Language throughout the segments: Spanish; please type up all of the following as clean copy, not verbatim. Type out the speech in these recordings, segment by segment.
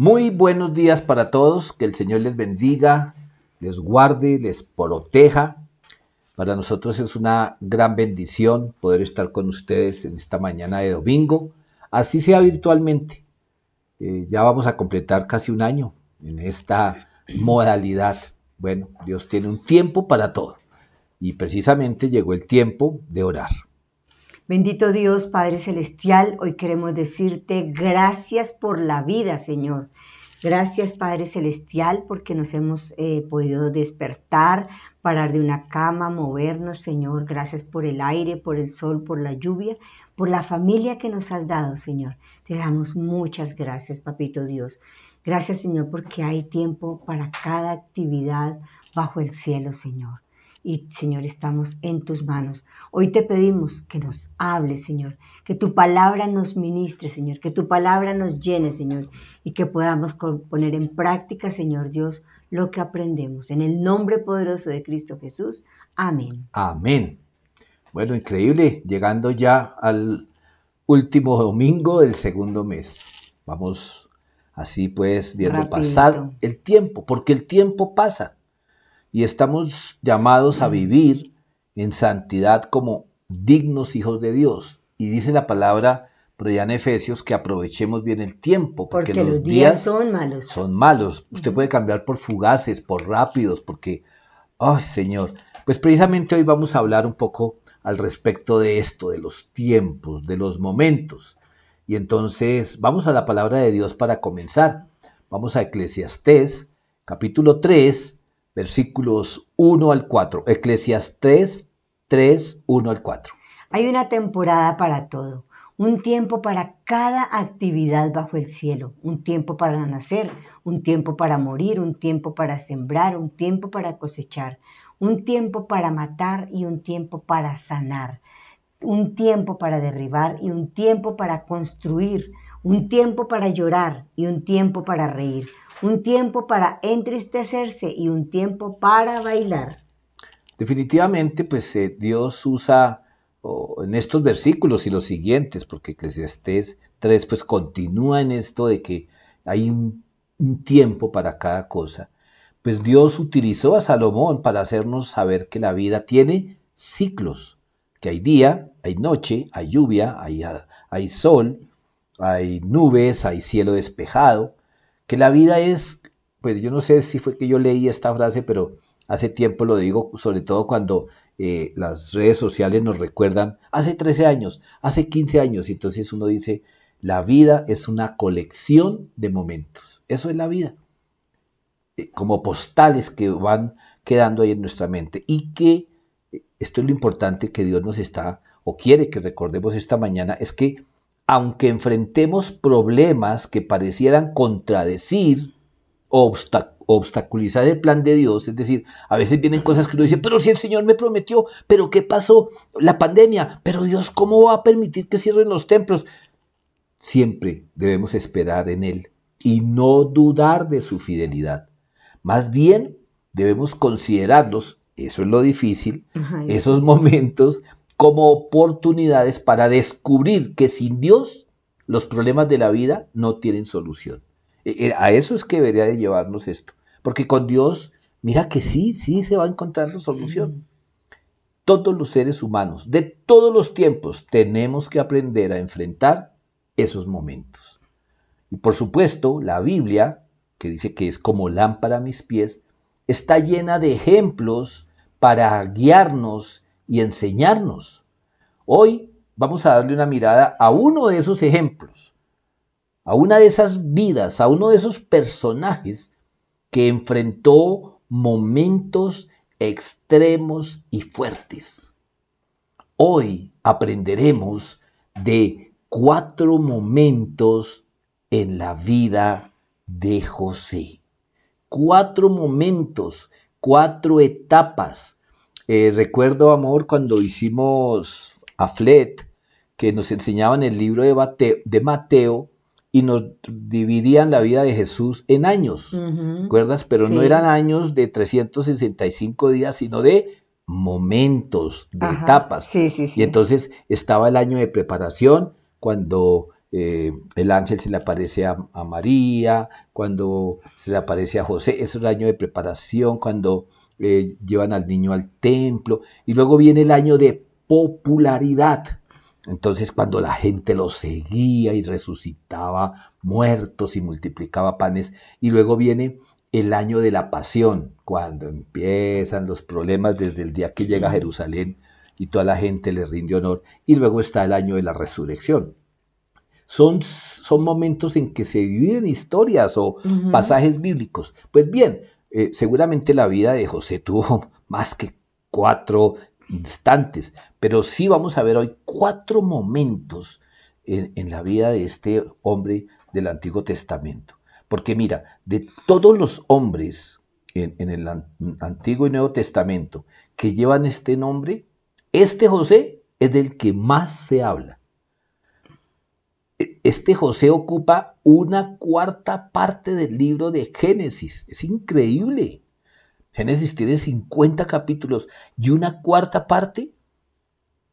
Muy buenos días para todos, que el Señor les bendiga, les guarde, les proteja. Para nosotros es una gran bendición poder estar con ustedes en esta mañana de domingo, así sea virtualmente. Ya vamos a completar casi un año en esta modalidad. Bueno, Dios tiene un tiempo para todo y precisamente llegó el tiempo de orar. Bendito Dios, Padre Celestial, hoy queremos decirte gracias por la vida, Señor. Gracias, Padre Celestial, porque nos hemos podido despertar, parar de una cama, movernos, Señor. Gracias por el aire, por el sol, por la lluvia, por la familia que nos has dado, Señor. Te damos muchas gracias, Papito Dios. Gracias, Señor, porque hay tiempo para cada actividad bajo el cielo, Señor. Y Señor, estamos en tus manos. Hoy te pedimos que nos hables, Señor, que tu palabra nos ministre, Señor, que tu palabra nos llene, Señor, y que podamos poner en práctica, Señor Dios, lo que aprendemos. En el nombre poderoso de Cristo Jesús. Amén. Amén. Bueno, increíble, llegando ya al último domingo del segundo mes. Vamos así pues viendo pasar el tiempo, porque el tiempo pasa. Y estamos llamados a vivir en santidad como dignos hijos de Dios. Y dice la palabra, pero ya en Efesios, que aprovechemos bien el tiempo, porque los días son malos. Son malos. Usted puede cambiar por fugaces, por rápidos, porque, ¡ay, Señor! Pues precisamente hoy vamos a hablar un poco al respecto de esto, de los tiempos, de los momentos. Y entonces vamos a la palabra de Dios para comenzar. Vamos a Eclesiastés, capítulo 3, versículos 1 al 4. Eclesiastés 3, 1 al 4. Hay una temporada para todo, un tiempo para cada actividad bajo el cielo, un tiempo para nacer, un tiempo para morir, un tiempo para sembrar, un tiempo para cosechar, un tiempo para matar y un tiempo para sanar, un tiempo para derribar y un tiempo para construir, un tiempo para llorar y un tiempo para reír, un tiempo para entristecerse y un tiempo para bailar. Definitivamente, pues Dios usa en estos versículos y los siguientes, porque Eclesiastés 3 pues continúa en esto de que hay un tiempo para cada cosa. Pues Dios utilizó a Salomón para hacernos saber que la vida tiene ciclos, que hay día, hay noche, hay lluvia, hay sol, hay nubes, hay cielo despejado, que la vida es, pues yo no sé si fue que yo leí esta frase, pero hace tiempo lo digo, sobre todo cuando las redes sociales nos recuerdan, hace 13 años, hace 15 años, y entonces uno dice, la vida es una colección de momentos, eso es la vida, como postales que van quedando ahí en nuestra mente, y que esto es lo importante que Dios nos está, o quiere que recordemos esta mañana, es que aunque enfrentemos problemas que parecieran contradecir o obstaculizar el plan de Dios, es decir, a veces vienen cosas que uno dice, pero si el Señor me prometió, pero ¿qué pasó? La pandemia, pero Dios, ¿cómo va a permitir que cierren los templos? Siempre debemos esperar en Él y no dudar de su fidelidad. Más bien debemos considerarlos, eso es lo difícil, esos momentos como oportunidades para descubrir que sin Dios los problemas de la vida no tienen solución. A eso es que debería de llevarnos esto. Porque con Dios, mira que sí se va encontrando solución. Todos los seres humanos, de todos los tiempos, tenemos que aprender a enfrentar esos momentos. Y por supuesto, la Biblia, que dice que es como lámpara a mis pies, está llena de ejemplos para guiarnos y enseñarnos. Hoy vamos a darle una mirada a uno de esos ejemplos, a una de esas vidas, a uno de esos personajes que enfrentó momentos extremos y fuertes. Hoy aprenderemos de 4 momentos en la vida de José. 4 momentos, 4 etapas. Recuerdo, amor, cuando hicimos a Flet, que nos enseñaban el libro de Mateo y nos dividían la vida de Jesús en años, ¿recuerdas? Pero sí, no eran años de 365 días, sino de momentos, de etapas. Sí. Y entonces estaba el año de preparación, cuando el ángel se le aparece a María, cuando se le aparece a José, es el año de preparación, cuando llevan al niño al templo, y luego viene el año de popularidad. Entonces, cuando la gente lo seguía y resucitaba muertos y multiplicaba panes, y luego viene el año de la pasión, cuando empiezan los problemas desde el día que llega a Jerusalén y toda la gente le rinde honor, y luego está el año de la resurrección. Son momentos en que se dividen historias o pasajes bíblicos. Pues bien, seguramente la vida de José tuvo más que 4 instantes, pero sí vamos a ver hoy 4 momentos en la vida de este hombre del Antiguo Testamento. Porque mira, de todos los hombres en el Antiguo y Nuevo Testamento que llevan este nombre, este José es del que más se habla. Este José ocupa 1/4 del libro de Génesis. Es increíble. Génesis tiene 50 capítulos y 1/4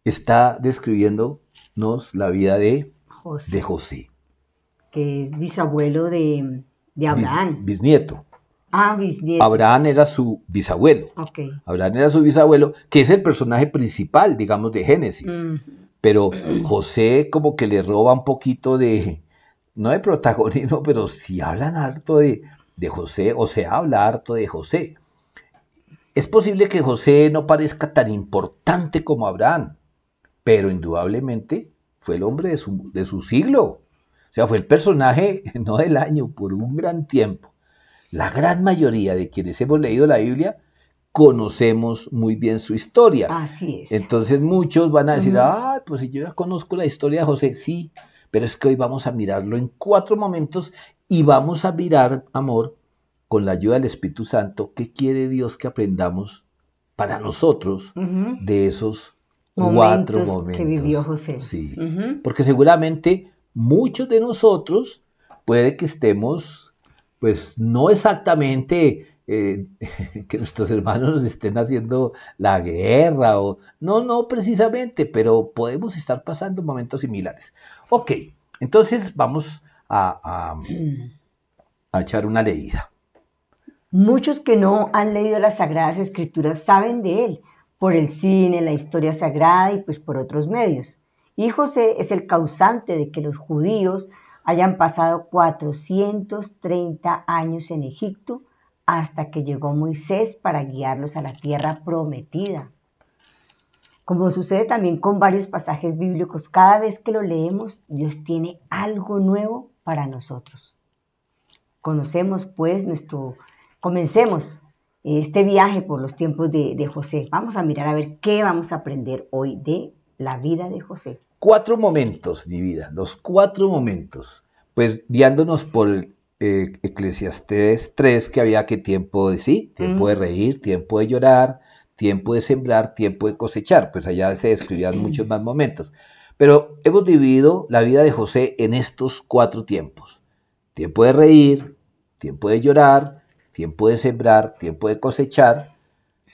está describiéndonos la vida de José. Que es bisabuelo de Abraham. Bisnieto. Bisnieto. Abraham era su bisabuelo. Okay. Abraham era su bisabuelo, que es el personaje principal, digamos, de Génesis. Pero José como que le roba un poquito no de protagonismo, pero sí hablan harto de José, o se habla harto de José. Es posible que José no parezca tan importante como Abraham, pero indudablemente fue el hombre de su siglo. O sea, fue el personaje, no del año, por un gran tiempo. La gran mayoría de quienes hemos leído la Biblia conocemos muy bien su historia. Así es. Entonces muchos van a decir, pues si yo ya conozco la historia de José, sí, pero es que hoy vamos a mirarlo en 4 momentos y vamos a mirar, amor, con la ayuda del Espíritu Santo, qué quiere Dios que aprendamos para nosotros de esos 4 momentos que vivió José. Sí, porque seguramente muchos de nosotros puede que estemos, pues no exactamente que nuestros hermanos nos estén haciendo la guerra, no precisamente, pero podemos estar pasando momentos similares. Ok, entonces vamos a echar una leída. Muchos que no han leído las Sagradas Escrituras saben de él, por el cine, la historia sagrada y pues por otros medios. Y José es el causante de que los judíos hayan pasado 430 años en Egipto hasta que llegó Moisés para guiarlos a la tierra prometida. Como sucede también con varios pasajes bíblicos, cada vez que lo leemos, Dios tiene algo nuevo para nosotros. Comencemos este viaje por los tiempos de José. Vamos a mirar a ver qué vamos a aprender hoy de la vida de José. 4 momentos, mi vida, los 4 momentos. Pues guiándonos por Eclesiastés 3, que había que tiempo de reír, tiempo de llorar, tiempo de sembrar, tiempo de cosechar. Pues allá se describían muchos más momentos. Pero hemos dividido la vida de José en estos 4 tiempos. Tiempo de reír, tiempo de llorar, tiempo de sembrar, tiempo de cosechar.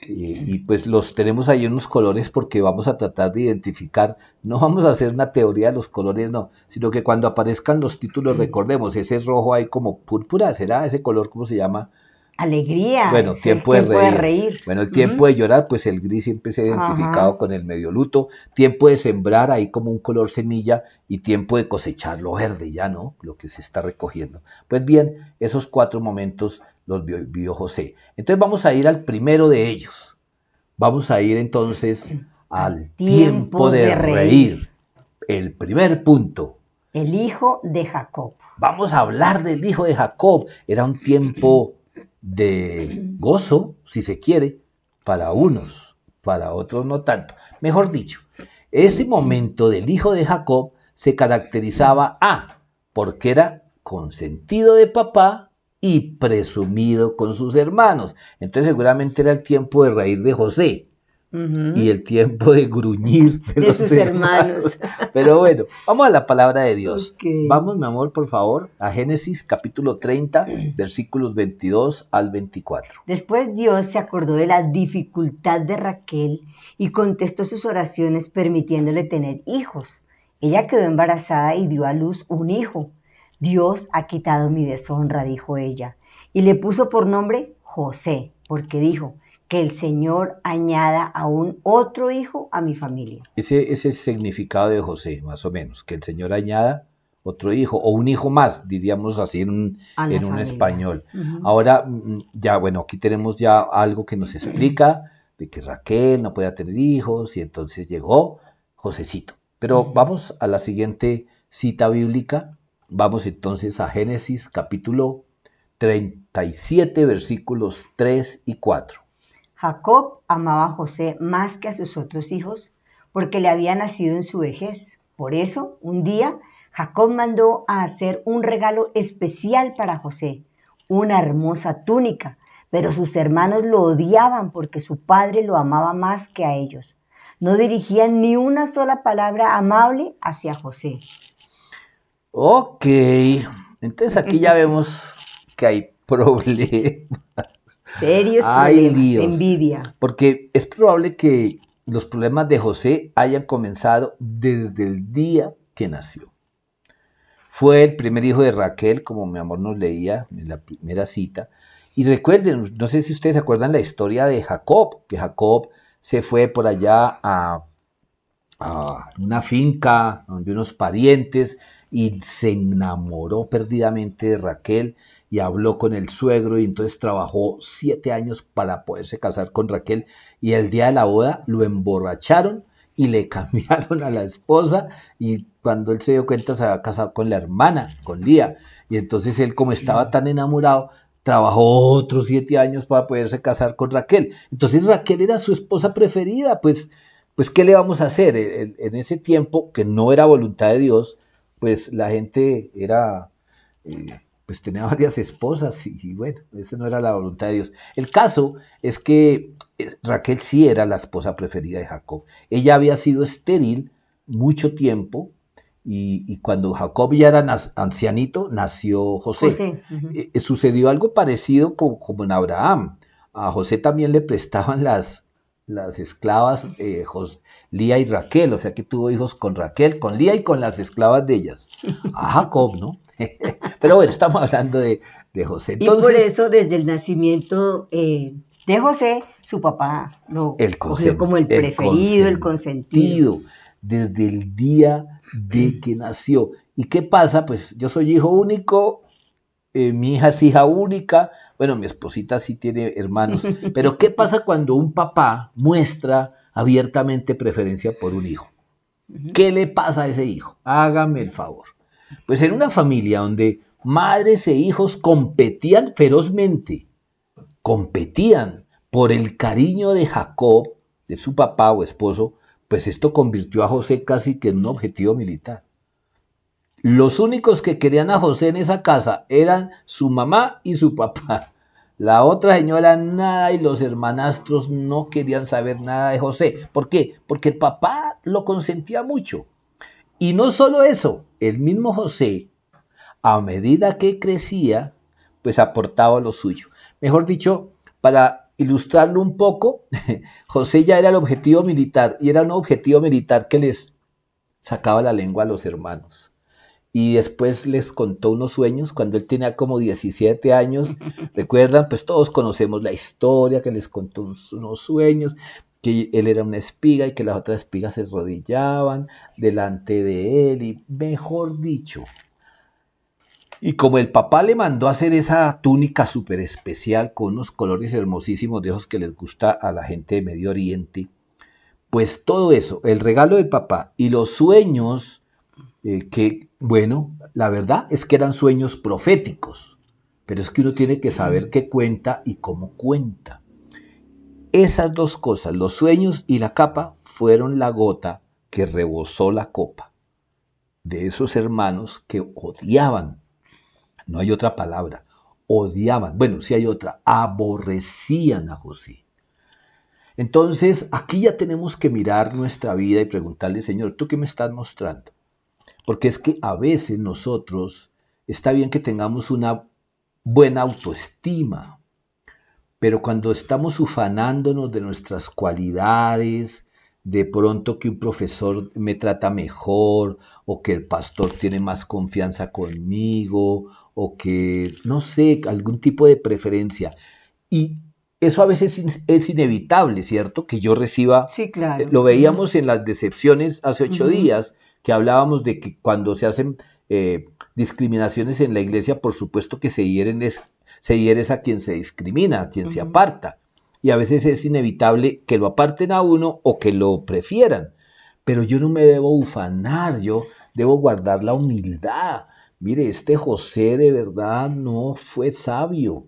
Y pues los tenemos ahí en unos colores porque vamos a tratar de identificar, no vamos a hacer una teoría de los colores, no, sino que cuando aparezcan los títulos recordemos, ese rojo ahí como púrpura, ¿será ese color cómo se llama? Alegría. Bueno, tiempo de reír. Bueno, el tiempo de llorar, pues el gris siempre se ha identificado con el medio luto. Tiempo de sembrar, ahí como un color semilla. Y tiempo de cosechar, lo verde ya, ¿no? Lo que se está recogiendo. Pues bien, esos 4 momentos los vivió José. Entonces vamos a ir al primero de ellos. Vamos a ir entonces al tiempo de reír. El primer punto. El hijo de Jacob. Vamos a hablar del hijo de Jacob. Era un tiempo de gozo, si se quiere, para unos, para otros no tanto. Mejor dicho, ese momento del hijo de Jacob se caracterizaba porque era consentido de papá y presumido con sus hermanos. Entonces seguramente era el tiempo de reír de José y el tiempo de gruñir de sus hermanos. Pero bueno, vamos a la palabra de Dios. Vamos, mi amor, por favor, a Génesis capítulo 30, versículos 22 al 24. Después Dios se acordó de la dificultad de Raquel y contestó sus oraciones permitiéndole tener hijos. Ella quedó embarazada y dio a luz un hijo. Dios ha quitado mi deshonra, dijo ella, y le puso por nombre José, porque dijo, que el Señor añada aún otro hijo a mi familia. Ese es el significado de José, más o menos, que el Señor añada otro hijo, o un hijo más, diríamos así A la en un familia. español. Ujú. Ahora, ya, bueno, aquí tenemos ya algo que nos explica de que Raquel no podía tener hijos y entonces llegó Josecito. Pero vamos a la siguiente cita bíblica. Vamos entonces a Génesis capítulo 37, versículos 3 y 4. Jacob amaba a José más que a sus otros hijos porque le había nacido en su vejez. Por eso, un día, Jacob mandó a hacer un regalo especial para José, una hermosa túnica, pero sus hermanos lo odiaban porque su padre lo amaba más que a ellos. No dirigían ni una sola palabra amable hacia José. Ok, entonces aquí ya vemos que hay problemas, Serios hay problemas, líos, envidia. porque es probable que los problemas de José hayan comenzado desde el día que nació. Fue el primer hijo de Raquel, como mi amor nos leía en la primera cita. Y recuerden, no sé si ustedes se acuerdan la historia de Jacob, que Jacob se fue por allá a una finca donde unos parientes y se enamoró perdidamente de Raquel y habló con el suegro y entonces trabajó 7 años para poderse casar con Raquel y el día de la boda lo emborracharon y le cambiaron a la esposa y cuando él se dio cuenta se había casado con la hermana, con Lía, y entonces él como estaba tan enamorado trabajó otros 7 años para poderse casar con Raquel. Entonces Raquel era su esposa preferida, pues ¿qué le vamos a hacer? En ese tiempo, que no era voluntad de Dios, pues la gente era, pues tenía varias esposas y bueno, esa no era la voluntad de Dios. El caso es que Raquel sí era la esposa preferida de Jacob. Ella había sido estéril mucho tiempo y cuando Jacob ya era ancianito, nació José. José. Ujú. Sucedió algo parecido como en Abraham. A José también le prestaban las esclavas Lía y Raquel, o sea que tuvo hijos con Raquel, con Lía y con las esclavas de ellas. A Jacob, ¿no? Pero bueno, estamos hablando de José. Y por Entonces, eso, desde el nacimiento de José, su papá lo cogió como el el preferido, el consentido. consentido, desde el día de que nació. ¿Y qué pasa? Pues yo soy hijo único, mi hija es hija única, bueno, mi esposita sí tiene hermanos, pero ¿qué pasa cuando un papá muestra abiertamente preferencia por un hijo? ¿Qué le pasa a ese hijo? Hágame el favor. Pues en una familia donde madres e hijos competían por el cariño de Jacob, de su papá o esposo, pues esto convirtió a José casi que en un objetivo militar. Los únicos que querían a José en esa casa eran su mamá y su papá. La otra señora nada y los hermanastros no querían saber nada de José. ¿Por qué? Porque el papá lo consentía mucho. Y no solo eso, el mismo José, a medida que crecía, pues aportaba lo suyo. Mejor dicho, para ilustrarlo un poco, José ya era el objetivo militar y era un objetivo militar que les sacaba la lengua a los hermanos y después les contó unos sueños cuando él tenía como 17 años. Recuerdan, pues todos conocemos la historia que les contó unos sueños, que él era una espiga y que las otras espigas se arrodillaban delante de él y mejor dicho. Y como el papá le mandó a hacer esa túnica súper especial con unos colores hermosísimos de esos que les gusta a la gente de Medio Oriente, pues todo eso, el regalo del papá y los sueños que, bueno, la verdad es que eran sueños proféticos, pero es que uno tiene que saber qué cuenta y cómo cuenta. Esas dos cosas, los sueños y la capa, fueron la gota que rebosó la copa de esos hermanos que odiaban, no hay otra palabra, odiaban, bueno, sí hay otra, aborrecían a José. Entonces, aquí ya tenemos que mirar nuestra vida y preguntarle, Señor, ¿tú qué me estás mostrando? Porque es que a veces nosotros, está bien que tengamos una buena autoestima, pero cuando estamos ufanándonos de nuestras cualidades, de pronto que un profesor me trata mejor, o que el pastor tiene más confianza conmigo, o que, no sé, algún tipo de preferencia. Y eso a veces es inevitable, ¿cierto? Que yo reciba, Sí, claro. lo veíamos en las decepciones hace 8 días, que hablábamos de que cuando se hacen discriminaciones en la iglesia, por supuesto que se hiere es a quien se discrimina, a quien se Ujú. aparta. Y a veces es inevitable que lo aparten a uno o que lo prefieran. Pero yo no me debo ufanar, yo debo guardar la humildad. Mire, este José de verdad no fue sabio.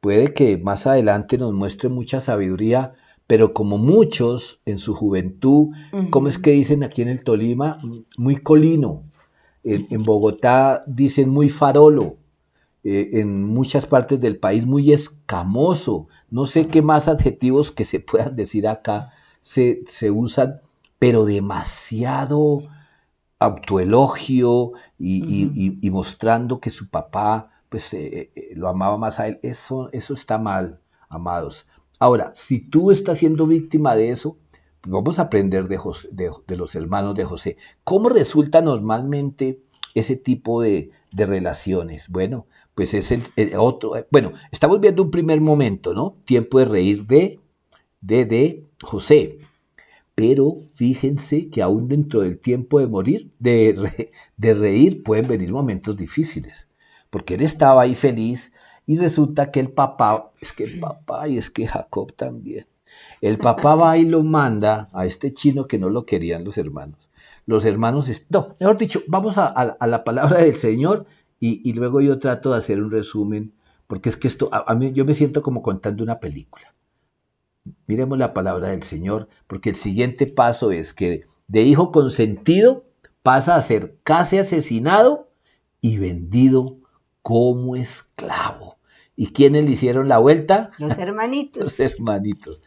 Puede que más adelante nos muestre mucha sabiduría, pero como muchos en su juventud, ¿cómo es Ujú. que dicen aquí en el Tolima? Muy colino. En Bogotá dicen muy farolo. En muchas partes del país muy escamoso. No sé qué más adjetivos que se puedan decir acá se usan, pero demasiado autoelogio Ujú. y mostrando que su papá pues lo amaba más a él. Eso está mal, amados. Ahora, si tú estás siendo víctima de eso, pues vamos a aprender de los hermanos de José. ¿Cómo resulta normalmente ese tipo de relaciones? Bueno, pues es el otro. Bueno, estamos viendo un primer momento, ¿no? Tiempo de reír de José. Pero fíjense que aún dentro del tiempo de morir, de reír, pueden venir momentos difíciles. Porque él estaba ahí feliz y resulta que el papá, es que el papá y es que Jacob también. El papá va y lo manda a este chino que no lo querían los hermanos. Los hermanos, no, mejor dicho, vamos a la palabra del Señor y luego yo trato de hacer un resumen, porque es que esto, a mí yo me siento como contando una película. Miremos la palabra del Señor, porque el siguiente paso es que de hijo consentido pasa a ser casi asesinado y vendido como esclavo. ¿Y quiénes le hicieron la vuelta? Los Los hermanitos. hermanitos.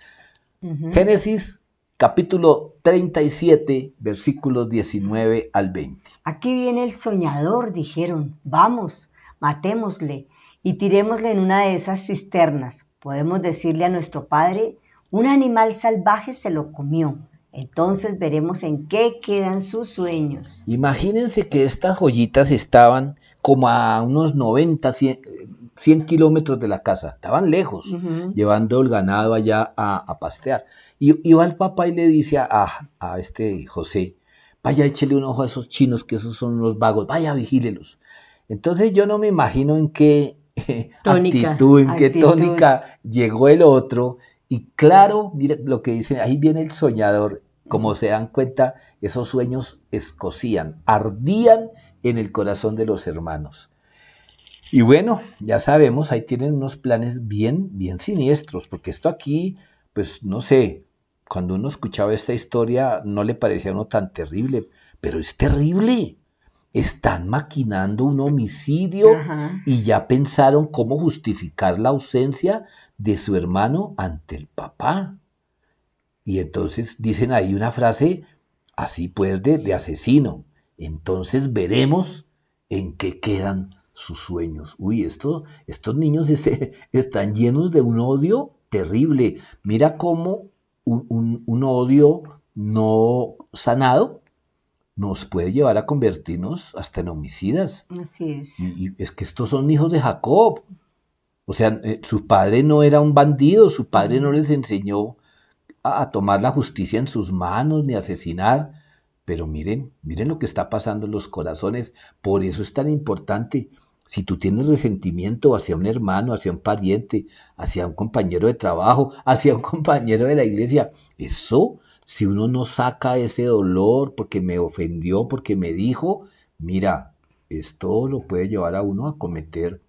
Ujú. Génesis capítulo 37, versículos 19 al 20. Aquí viene el soñador, dijeron. Vamos, matémosle y tirémosle en una de esas cisternas. Podemos decirle a nuestro padre, un animal salvaje se lo comió. Entonces veremos en qué quedan sus sueños. Imagínense que estas joyitas estaban como a unos 90, 100 kilómetros de la casa, estaban lejos, Ujú. llevando el ganado allá a pastear. Y va el papá y le dice a este José, vaya, échele un ojo a esos chinos, que esos son unos vagos, vaya, vigílelos. Entonces yo no me imagino en qué Tónica, actitud, en qué actitud. tónica llegó el otro. Y claro, mire lo que dice, ahí viene el soñador. Como se dan cuenta, esos sueños escocían, ardían en el corazón de los hermanos. Y bueno, ya sabemos, ahí tienen unos planes bien, bien siniestros, porque esto aquí, pues no sé, cuando uno escuchaba esta historia no le parecía a uno tan terrible, pero es terrible. Están maquinando un homicidio Ajá. y ya pensaron cómo justificar la ausencia de su hermano ante el papá. Y entonces dicen ahí una frase así pues de asesino. Entonces veremos en qué quedan sus sueños. Uy, estos niños están llenos de un odio terrible. Mira cómo un odio no sanado nos puede llevar a convertirnos hasta en homicidas. Así es. Y es que estos son hijos de Jacob. O sea, su padre no era un bandido, su padre no Ujú. les enseñó a tomar la justicia en sus manos ni asesinar. Pero miren, miren lo que está pasando en los corazones. Por eso es tan importante. Si tú tienes resentimiento hacia un hermano, hacia un pariente, hacia un compañero de trabajo, hacia un compañero de la iglesia, eso, si uno no saca ese dolor porque me ofendió, porque me dijo, mira, esto lo puede llevar a uno a cometer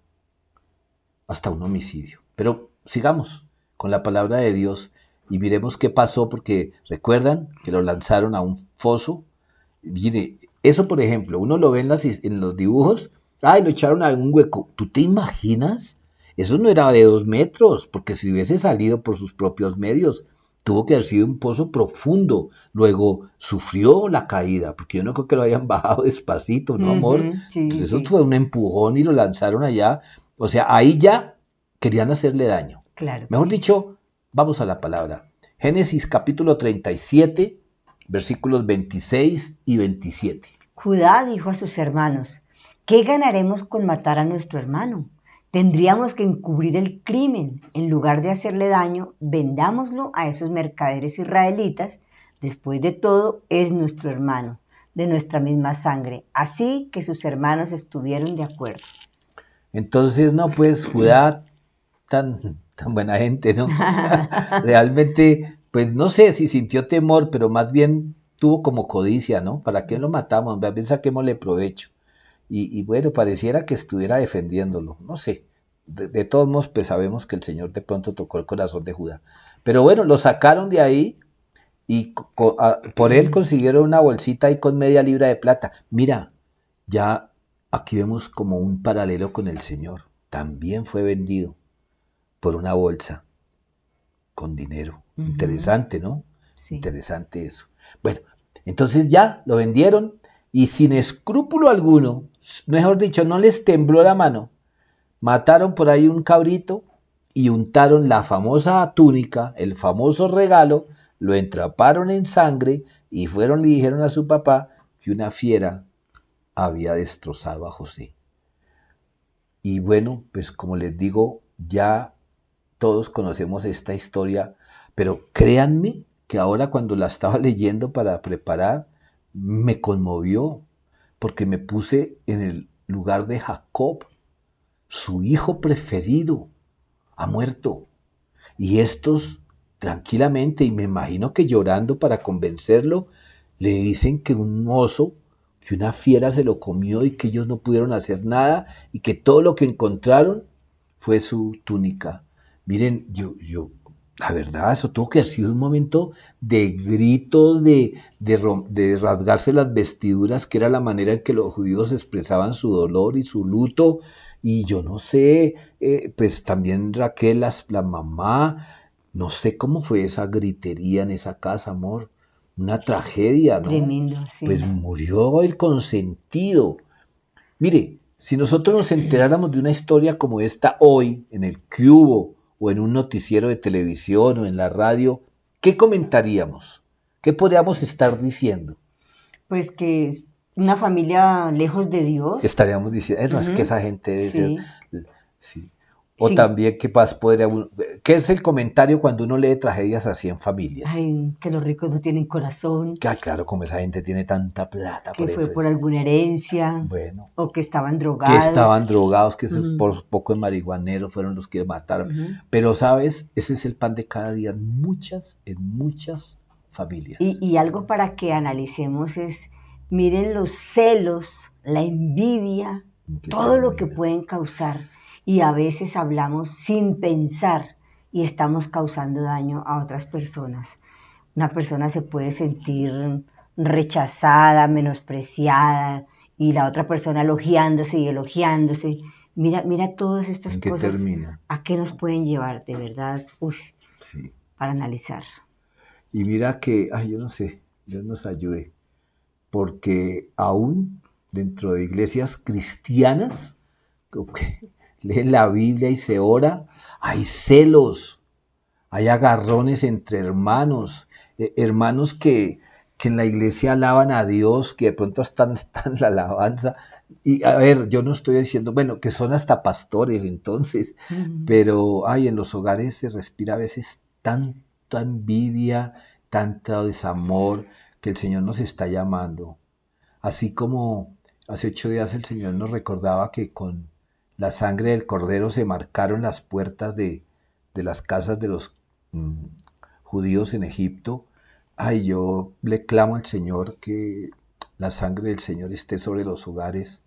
hasta un homicidio. Pero sigamos con la palabra de Dios y miremos qué pasó, porque recuerdan que lo lanzaron a un foso. Mire, eso por ejemplo, uno lo ve en los dibujos, ay, lo echaron a un hueco. ¿Tú te imaginas? Eso no era de 2 metros, porque si hubiese salido por sus propios medios, tuvo que haber sido un pozo profundo. Luego sufrió la caída, porque yo no creo que lo hayan bajado despacito, ¿no, amor? Ujú. Sí, sí, Pues eso sí. fue un empujón y lo lanzaron allá. O sea, ahí ya querían hacerle daño. Claro que Mejor sí. dicho, vamos a la palabra. Génesis capítulo 37, versículos 26 y 27. Judá dijo a sus hermanos: ¿qué ganaremos con matar a nuestro hermano? Tendríamos que encubrir el crimen. En lugar de hacerle daño, vendámoslo a esos mercaderes israelitas. Después de todo, es nuestro hermano, de nuestra misma sangre. Así que sus hermanos estuvieron de acuerdo. Entonces, no, pues Judá, tan buena gente, ¿no? Realmente, pues no sé si sintió temor, pero más bien tuvo como codicia, ¿no? ¿Para qué lo matamos? Más bien saquémosle provecho. Y bueno, pareciera que estuviera defendiéndolo, no sé. De todos modos, pues sabemos que el Señor de pronto tocó el corazón de Judá. Pero bueno, lo sacaron de ahí y por él consiguieron una bolsita ahí con media libra de plata. Mira, ya aquí vemos como un paralelo con el Señor. También fue vendido por una bolsa con dinero. Interesante, ¿no? Sí. Interesante eso. Bueno, entonces ya lo vendieron y sin escrúpulo alguno, mejor dicho, no les tembló la mano. Mataron por ahí un cabrito y untaron la famosa túnica, el famoso regalo, lo entraparon en sangre y fueron y le dijeron a su papá que una fiera había destrozado a José. Y bueno, pues como les digo, ya todos conocemos esta historia, pero créanme que ahora cuando la estaba leyendo para preparar, me conmovió, porque me puse en el lugar de Jacob. Su hijo preferido ha muerto. Y estos, tranquilamente, y me imagino que llorando para convencerlo, le dicen que un oso, que una fiera se lo comió y que ellos no pudieron hacer nada y que todo lo que encontraron fue su túnica. Miren, la verdad, eso tuvo que haber sido un momento de gritos, de rasgarse las vestiduras, que era la manera en que los judíos expresaban su dolor y su luto. Y yo no sé, pues también Raquel, la mamá, no sé cómo fue esa gritería en esa casa, amor. Una tragedia, ¿no? Tremendo, sí. Pues murió el consentido. Mire, si nosotros nos enteráramos de una historia como esta hoy, en el Cubo, o en un noticiero de televisión, o en la radio, ¿qué comentaríamos? ¿Qué podríamos estar diciendo? Pues que es una familia lejos de Dios. Estaríamos diciendo, no, es que esa gente debe ser... Sí. Sí. O Sí. también, ¿qué es el comentario cuando uno lee tragedias así en familias? Ay, que los ricos no tienen corazón, Que, claro, como esa gente tiene tanta plata, que por fue eso por es. alguna herencia, Bueno, o que estaban que drogados. estaban drogados, que esos Ujú. por poco de marihuaneros fueron los que mataron. Ujú. Pero, ¿sabes? Ese es el pan de cada día en muchas familias. Y algo para que analicemos es, miren los celos, la envidia, Qué todo lo que tremendo. pueden causar. Y a veces hablamos sin pensar y estamos causando daño a otras personas. Una persona se puede sentir rechazada, menospreciada, y la otra persona elogiándose y elogiándose. Mira todas estas ¿En qué cosas, termina? ¿a qué nos pueden llevar de verdad? Uf, Sí. para analizar. Y mira que, ay, yo no sé, Dios nos ayude, porque aún dentro de iglesias cristianas, que leen la Biblia y se ora, hay celos, hay agarrones entre hermanos, hermanos que en la iglesia alaban a Dios, que de pronto están en la alabanza. Y a ver, yo no estoy diciendo, bueno, que son hasta pastores entonces, pero ay, en los hogares se respira a veces tanta envidia, tanto desamor, que el Señor nos está llamando. Así como hace 8 días el Señor nos recordaba que con la sangre del Cordero se marcaron las puertas de las casas de los mm, judíos en Egipto. Ay, yo le clamo al Señor que la sangre del Señor esté sobre los hogares,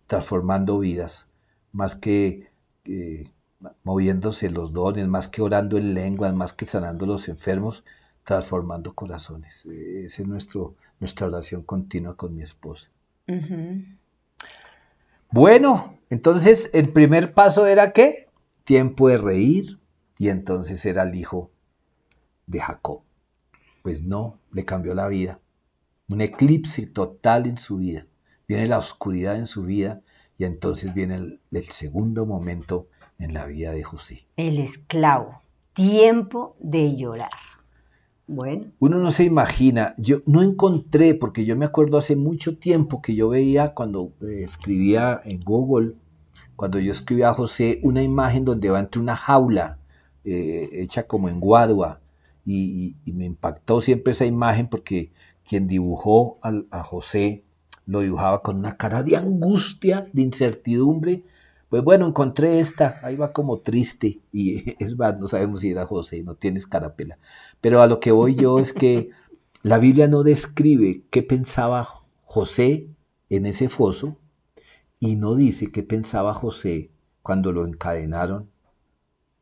transformando vidas, más que moviéndose los dones, más que orando en lenguas, más que sanando los enfermos, transformando corazones. Esa es nuestra oración continua con mi esposa. Ujú. Bueno, entonces el primer paso era ¿qué? Tiempo de reír, y entonces era el hijo de Jacob. Pues no, le cambió la vida. Un eclipse total en su vida. Viene la oscuridad en su vida y entonces viene el segundo momento en la vida de José. El esclavo, tiempo de llorar. Bueno, Uno no se imagina, yo no encontré, porque yo me acuerdo hace mucho tiempo que yo veía cuando escribía en Google, cuando yo escribía a José, una imagen donde va entre una jaula hecha como en guadua, y me impactó siempre esa imagen porque quien dibujó a José lo dibujaba con una cara de angustia, de incertidumbre. Pues bueno, encontré esta, ahí va como triste, y es más, no sabemos si era José, no tiene escarapela. Pero a lo que voy yo es que la Biblia no describe qué pensaba José en ese foso y no dice qué pensaba José cuando lo encadenaron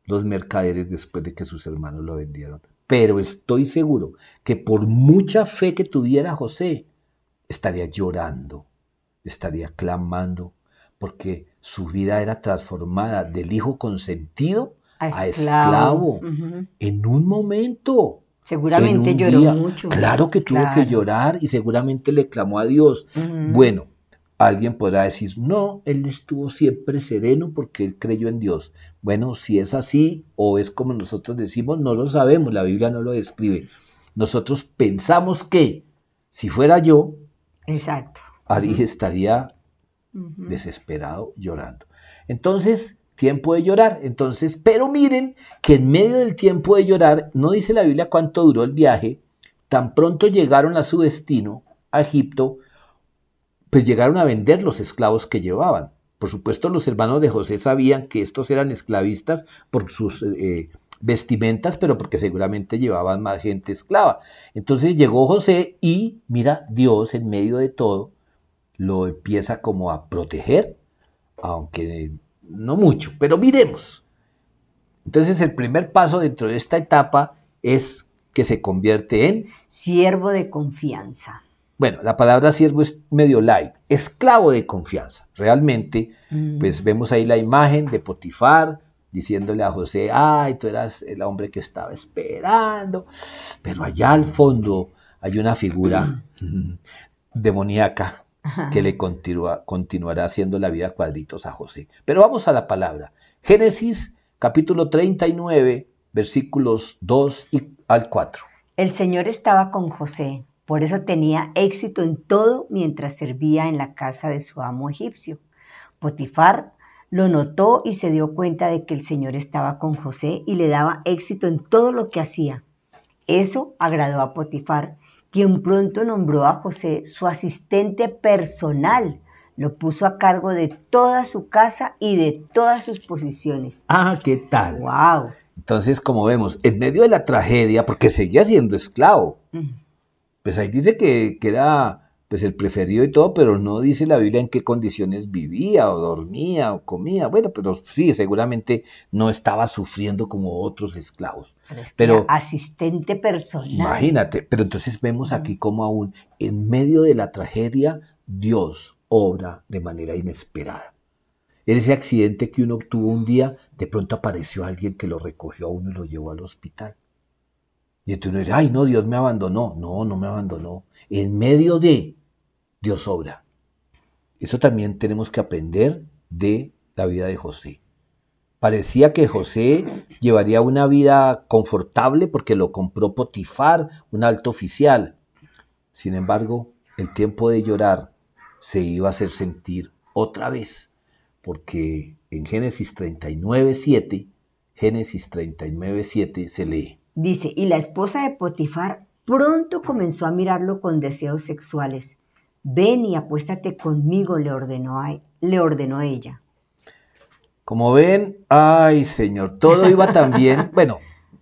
los mercaderes después de que sus hermanos lo vendieron. Pero estoy seguro que por mucha fe que tuviera José, estaría llorando, estaría clamando, porque su vida era transformada del hijo consentido a a esclavo. esclavo en un momento, en Seguramente un lloró día. mucho. Claro que tuvo que Claro. llorar y seguramente le clamó a Dios. Ujú. Bueno, alguien podrá decir, no, él estuvo siempre sereno porque él creyó en Dios. Bueno, si es así o es como nosotros decimos, no lo sabemos, la Biblia no lo describe. Nosotros pensamos que si fuera yo, Exacto. Ari estaría Ujú. desesperado llorando. Entonces, tiempo de llorar. Entonces, pero miren que en medio del tiempo de llorar, no dice la Biblia cuánto duró el viaje, tan pronto llegaron a su destino, a Egipto, pues llegaron a vender los esclavos que llevaban. Por supuesto, los hermanos de José sabían que estos eran esclavistas por sus vestimentas, pero porque seguramente llevaban más gente esclava. Entonces llegó José y mira, Dios en medio de todo lo empieza como a proteger, aunque no mucho, pero miremos. Entonces el primer paso dentro de esta etapa es que se convierte en, Siervo de confianza. bueno, la palabra siervo es medio light, esclavo de confianza. Realmente, pues Mm. vemos ahí la imagen de Potifar diciéndole a José, ay, tú eras el hombre que estaba esperando, pero allá al fondo hay una figura demoníaca que le continuará haciendo la vida cuadritos a José. Pero vamos a la palabra. Génesis capítulo 39, versículos 2 al 4. El Señor estaba con José, por eso tenía éxito en todo mientras servía en la casa de su amo egipcio. Potifar lo notó y se dio cuenta de que el Señor estaba con José y le daba éxito en todo lo que hacía. Eso agradó a Potifar, quien pronto nombró a José su asistente personal. Lo puso a cargo de toda su casa y de todas sus posiciones. Ah, ¿qué tal? ¡Wow! Entonces, como vemos, en medio de la tragedia, porque seguía siendo esclavo, pues ahí dice que era pues el preferido y todo, pero no dice la Biblia en qué condiciones vivía o dormía o comía. Bueno, pero sí, seguramente no estaba sufriendo como otros esclavos. Pero es que era Pero asistente personal. imagínate, pero entonces vemos aquí como aún en medio de la tragedia Dios obra de manera inesperada. Ese accidente que uno tuvo un día, de pronto apareció alguien que lo recogió a uno y lo llevó al hospital. Y entonces uno dice, ay, no, Dios me abandonó. No, no me abandonó. En medio de Dios obra. Eso también tenemos que aprender de la vida de José. Parecía que José llevaría una vida confortable porque lo compró Potifar, un alto oficial. Sin embargo, el tiempo de llorar se iba a hacer sentir otra vez, porque en Génesis 39:7 se lee. Dice, y la esposa de Potifar pronto comenzó a mirarlo con deseos sexuales. Ven y acuéstate conmigo, le ordenó ella. Como ven, ay Señor, todo iba tan bien. Bueno,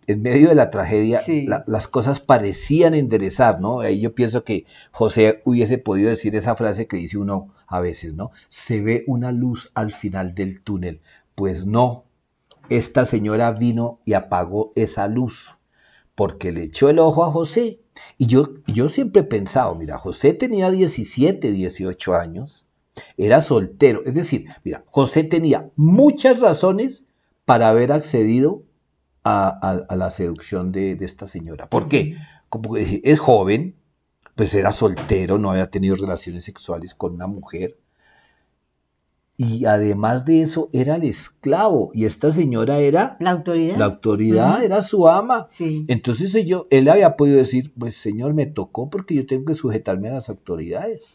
en medio de la tragedia, Sí. las cosas parecían enderezar, ¿no? Ahí yo pienso que José hubiese podido decir esa frase que dice uno a veces, ¿no? Se ve una luz al final del túnel. Pues no, esta señora vino y apagó esa luz porque le echó el ojo a José. Y yo siempre he pensado, mira, José tenía 17, 18 años, era soltero. Es decir, mira, José tenía muchas razones para haber accedido a la seducción de esta señora. ¿Por qué? Como que es joven, pues era soltero, no había tenido relaciones sexuales con una mujer. y además de eso era el esclavo, y esta señora era La autoridad. la autoridad, era su ama. Sí. Entonces él había podido decir, pues Señor, me tocó porque yo tengo que sujetarme a las autoridades.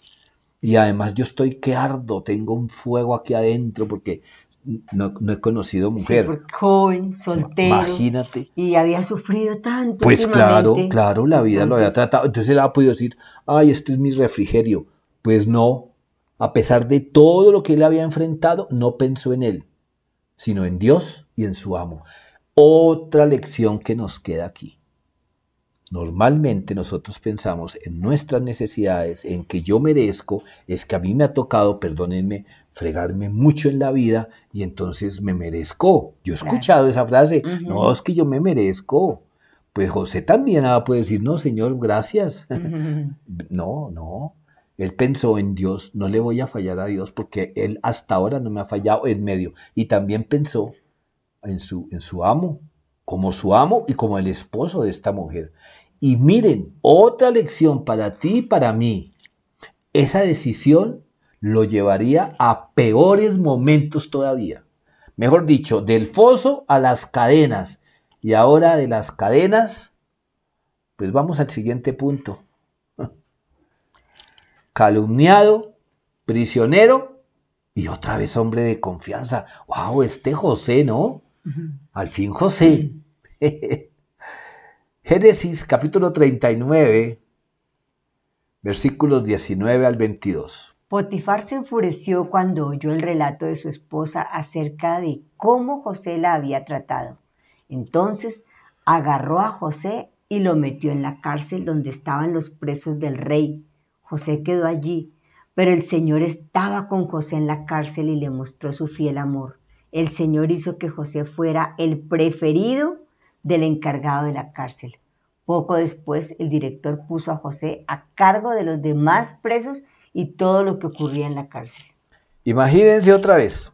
Y además yo estoy que ardo, tengo un fuego aquí adentro porque no he conocido Sí, mujer. porque joven, soltero. Imagínate. Y había sufrido tanto Pues últimamente. claro, la vida lo había Entonces, tratado. Entonces él ha podido decir, ay, este es mi refrigerio. Pues no, a pesar de todo lo que él había enfrentado, no pensó en él, sino en Dios y en su amo. Otra lección que nos queda aquí. Normalmente nosotros pensamos en nuestras necesidades, en que yo merezco, es que a mí me ha tocado, perdónenme, fregarme mucho en la vida y entonces me merezco. Yo he claro. escuchado esa frase, Ujú. no, es que yo me merezco. Pues José también puede decir, no, Señor, gracias. Ujú. No. Él pensó en Dios, no le voy a fallar a Dios porque él hasta ahora no me ha fallado en medio. Y también pensó en su amo, como su amo y como el esposo de esta mujer. Y miren, otra lección para ti y para mí. Esa decisión lo llevaría a peores momentos todavía. Mejor dicho, del foso a las cadenas. Y ahora de las cadenas, pues vamos al siguiente punto. Calumniado, prisionero y otra vez hombre de confianza. ¡Wow! Este José, ¿no? Ujú. Al fin José. Génesis capítulo 39, versículos 19 al 22. Potifar se enfureció cuando oyó el relato de su esposa acerca de cómo José la había tratado. Entonces agarró a José y lo metió en la cárcel donde estaban los presos del rey. José quedó allí, pero el Señor estaba con José en la cárcel y le mostró su fiel amor. El Señor hizo que José fuera el preferido del encargado de la cárcel. Poco después, el director puso a José a cargo de los demás presos y todo lo que ocurría en la cárcel. Imagínense otra vez.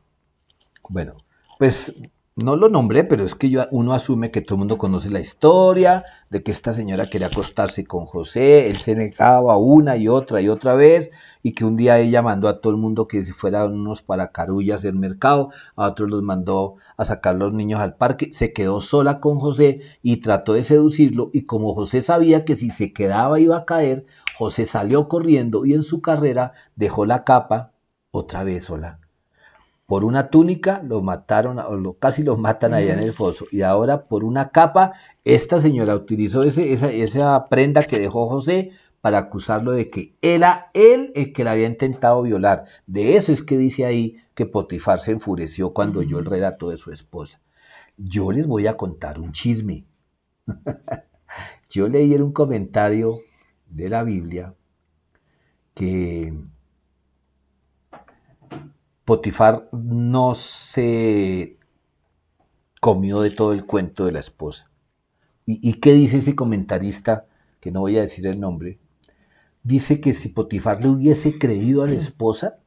Bueno, pues no lo nombré, pero es que uno asume que todo el mundo conoce la historia de que esta señora quería acostarse con José, él se negaba una y otra vez, y que un día ella mandó a todo el mundo que se fueran unos paracarullas del mercado, a otros los mandó a sacar los niños al parque, se quedó sola con José y trató de seducirlo, y como José sabía que si se quedaba iba a caer, José salió corriendo y en su carrera dejó la capa otra vez sola. Por una túnica lo mataron, casi lo matan allá en el foso. Y ahora por una capa, esta señora utilizó esa prenda que dejó José para acusarlo de que era él el que la había intentado violar. De eso es que dice ahí que Potifar se enfureció cuando oyó el relato de su esposa. Yo les voy a contar un chisme. Yo leí en un comentario de la Biblia que Potifar no se comió de todo el cuento de la esposa. ¿Y qué dice ese comentarista, que no voy a decir el nombre? Dice que si Potifar le hubiese creído a la esposa,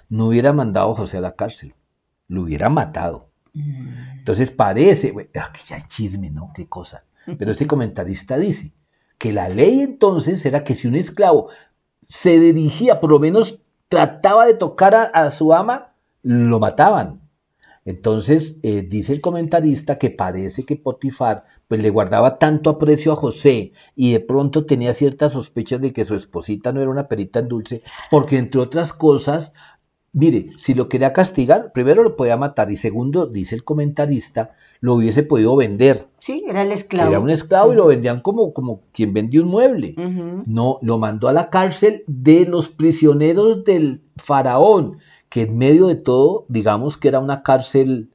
no hubiera mandado a José a la cárcel, lo hubiera matado. Entonces parece, aquí ya hay chisme, ¿no? Qué cosa. Pero este comentarista dice que la ley entonces era que si un esclavo se dirigía, por lo menos trataba de tocar a su ama, lo mataban. Entonces, dice el comentarista que parece que Potifar pues le guardaba tanto aprecio a José y de pronto tenía ciertas sospechas de que su esposita no era una perita en dulce, porque entre otras cosas, mire, si lo quería castigar, primero lo podía matar y segundo, dice el comentarista, lo hubiese podido vender. Sí, era el esclavo. Era un esclavo y lo vendían como quien vendía un mueble. No, lo mandó a la cárcel de los prisioneros del faraón, que en medio de todo, digamos que era una cárcel,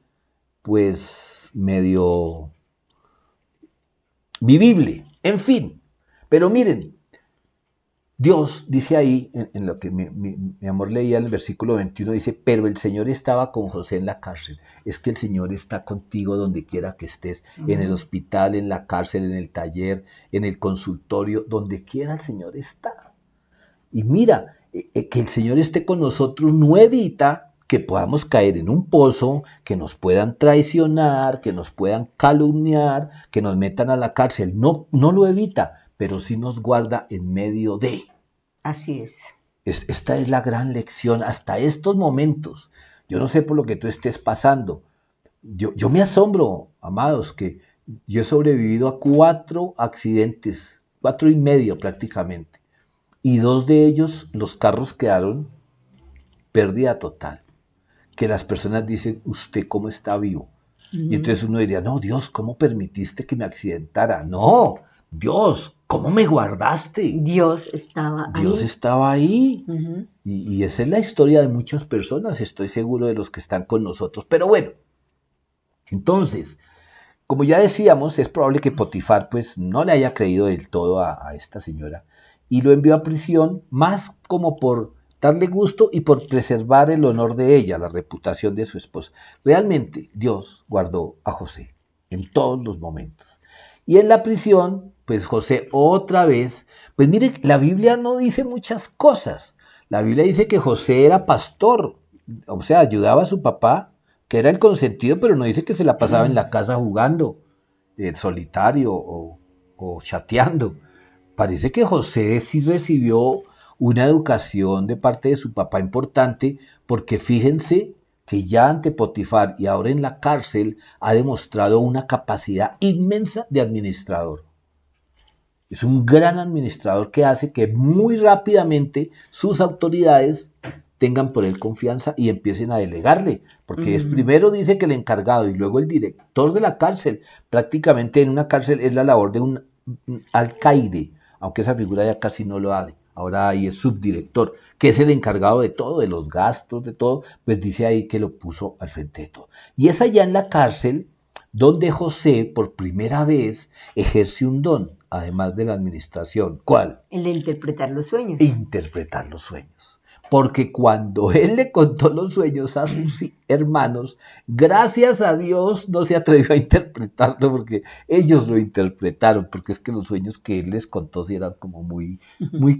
pues, medio vivible, en fin. Pero miren, Dios dice ahí, en lo que mi amor leía en el versículo 21, dice, pero el Señor estaba con José en la cárcel. Es que el Señor está contigo donde quiera que estés, en el hospital, en la cárcel, en el taller, en el consultorio, donde quiera el Señor está. Y mira, que el Señor esté con nosotros no evita que podamos caer en un pozo, que nos puedan traicionar, que nos puedan calumniar, que nos metan a la cárcel. No, no lo evita, pero sí nos guarda en medio de. Así es. Esta es la gran lección hasta estos momentos. Yo no sé por lo que tú estés pasando. Yo me asombro, amados, que yo he sobrevivido a 4 accidentes, 4 y medio prácticamente. Y 2 de ellos, los carros quedaron pérdida total. Que las personas dicen, ¿usted cómo está vivo? Y Ujú. entonces uno diría, no, Dios, ¿cómo permitiste que me accidentara? No, Dios, ¿cómo me guardaste? Dios estaba Dios ahí. estaba ahí. Ujú. Y esa es la historia de muchas personas, estoy seguro de los que están con nosotros. Pero bueno, entonces, como ya decíamos, es probable que Potifar pues no le haya creído del todo a esta señora y lo envió a prisión más como por darle gusto y por preservar el honor de ella, la reputación de su esposa. Realmente Dios guardó a José en todos los momentos. Y en la prisión, pues José otra vez, pues mire, la Biblia no dice muchas cosas. La Biblia dice que José era pastor, o sea, ayudaba a su papá, que era el consentido, pero no dice que se la pasaba en la casa jugando, solitario o chateando. Parece que José sí recibió una educación de parte de su papá importante, porque fíjense que ya ante Potifar y ahora en la cárcel ha demostrado una capacidad inmensa de administrador. Es un gran administrador que hace que muy rápidamente sus autoridades tengan por él confianza y empiecen a delegarle, porque es Mm. primero dice que el encargado y luego el director de la cárcel. Prácticamente en una cárcel es la labor de un alcaide, aunque esa figura ya casi no lo hace. Ahora ahí es subdirector, que es el encargado de todo, de los gastos, de todo, pues dice ahí que lo puso al frente de todo. Y es allá en la cárcel donde José por primera vez ejerce un don, además de la administración. ¿Cuál? El de interpretar los sueños. Interpretar los sueños. Porque cuando él le contó los sueños a sus hermanos, gracias a Dios no se atrevió a interpretarlo porque ellos lo interpretaron, porque es que los sueños que él les contó sí eran como muy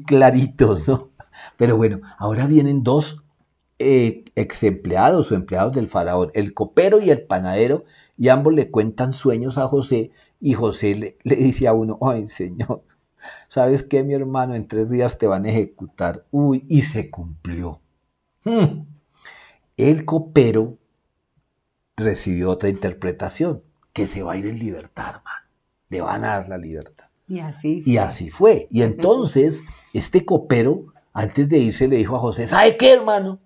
claritos, ¿no? Pero bueno, ahora vienen 2 ex empleados o empleados del faraón, el copero y el panadero, y ambos le cuentan sueños a José, y José le dice a uno, ay señor, ¿sabes qué, mi hermano? En 3 días te van a ejecutar. Uy, y se cumplió. Hmm. El copero recibió otra interpretación, que se va a ir en libertad, hermano. Le van a dar la libertad. Y así Y fue. así fue. Y entonces, este copero, antes de irse, le dijo a José, ¿sabe qué, hermano?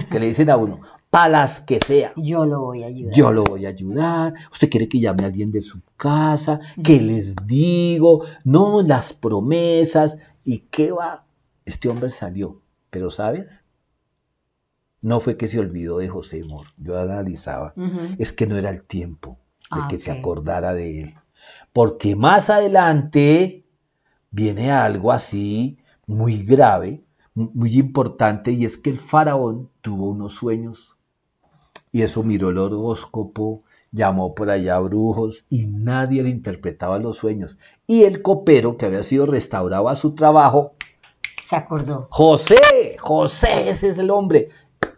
Que le dicen a uno, para las que sea. Yo lo voy a ayudar. Yo lo voy a ayudar. ¿Usted quiere que llame a alguien de su casa? ¿Qué Ujú. les digo? No, las promesas. ¿Y qué va? Este hombre salió. Pero, ¿sabes? No fue que se olvidó de José Mor. Yo analizaba. Ujú. Es que no era el tiempo de Ah, que se ok. acordara de él. Porque más adelante viene algo así muy grave, muy importante, y es que el faraón tuvo unos sueños. Y eso miró el horóscopo, llamó por allá a brujos y nadie le interpretaba los sueños. Y el copero, que había sido restaurado a su trabajo, Se acordó. José, José, ese es el hombre.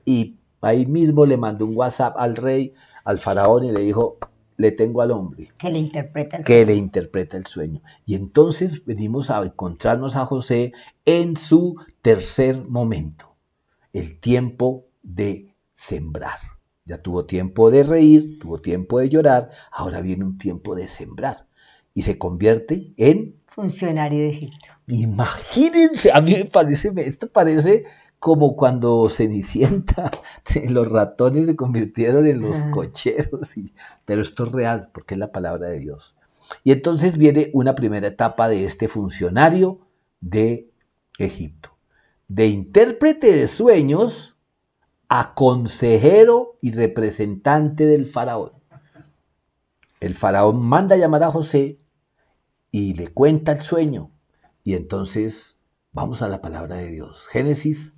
Y ahí mismo le mandó un WhatsApp al rey, al faraón, y le dijo, le tengo al hombre Que le interpreta el que le sueño. interpreta el sueño. Y entonces venimos a encontrarnos a José en su tercer momento, el tiempo de sembrar. Ya tuvo tiempo de reír, tuvo tiempo de llorar, ahora viene un tiempo de sembrar. Y se convierte en, Funcionario de Egipto. imagínense, a mí me parece, esto parece como cuando Cenicienta, los ratones se convirtieron en los Ajá. cocheros, pero esto es real, porque es la palabra de Dios. Y entonces viene una primera etapa de este funcionario de Egipto, de intérprete de sueños a consejero y representante del faraón. El faraón manda a llamar a José y le cuenta el sueño. Y entonces vamos a la palabra de Dios. Génesis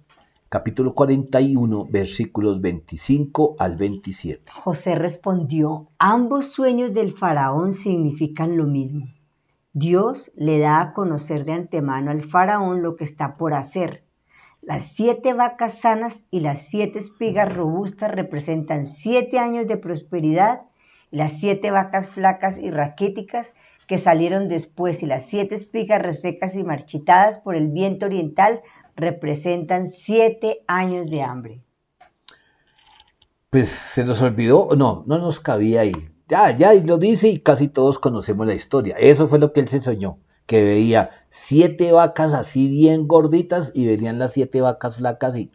capítulo 41, versículos 25 al 27. José respondió, ambos sueños del faraón significan lo mismo. Dios le da a conocer de antemano al faraón lo que está por hacer. Las 7 vacas sanas y las 7 espigas robustas representan 7 años de prosperidad, y las 7 vacas flacas y raquíticas que salieron después y las 7 espigas resecas y marchitadas por el viento oriental representan 7 años de hambre. pues se nos olvidó, no nos cabía ahí. Ya, y lo dice y casi todos conocemos la historia. Eso fue lo que él se soñó, que veía 7 vacas así bien gorditas y venían las 7 vacas flacas y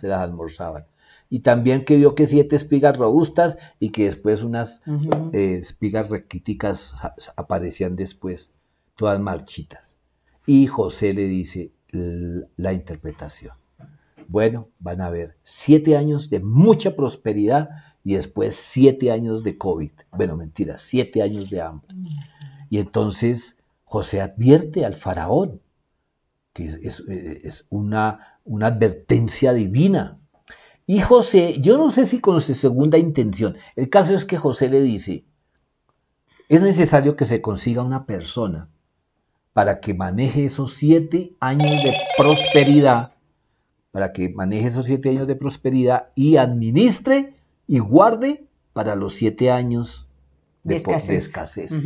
se las almorzaban. Y también que vio que 7 espigas robustas y que después unas espigas raquíticas aparecían después, todas marchitas. Y José le dice la interpretación. Bueno, van a haber 7 años de mucha prosperidad y después 7 años de COVID. Bueno, mentira, 7 años de hambre. Y entonces José advierte al faraón, que es una advertencia divina. Y José, yo no sé si con su segunda intención, el caso es que José le dice, es necesario que se consiga una persona para que maneje esos 7 años de prosperidad, para que maneje esos 7 años de prosperidad y administre y guarde para los 7 años de escasez.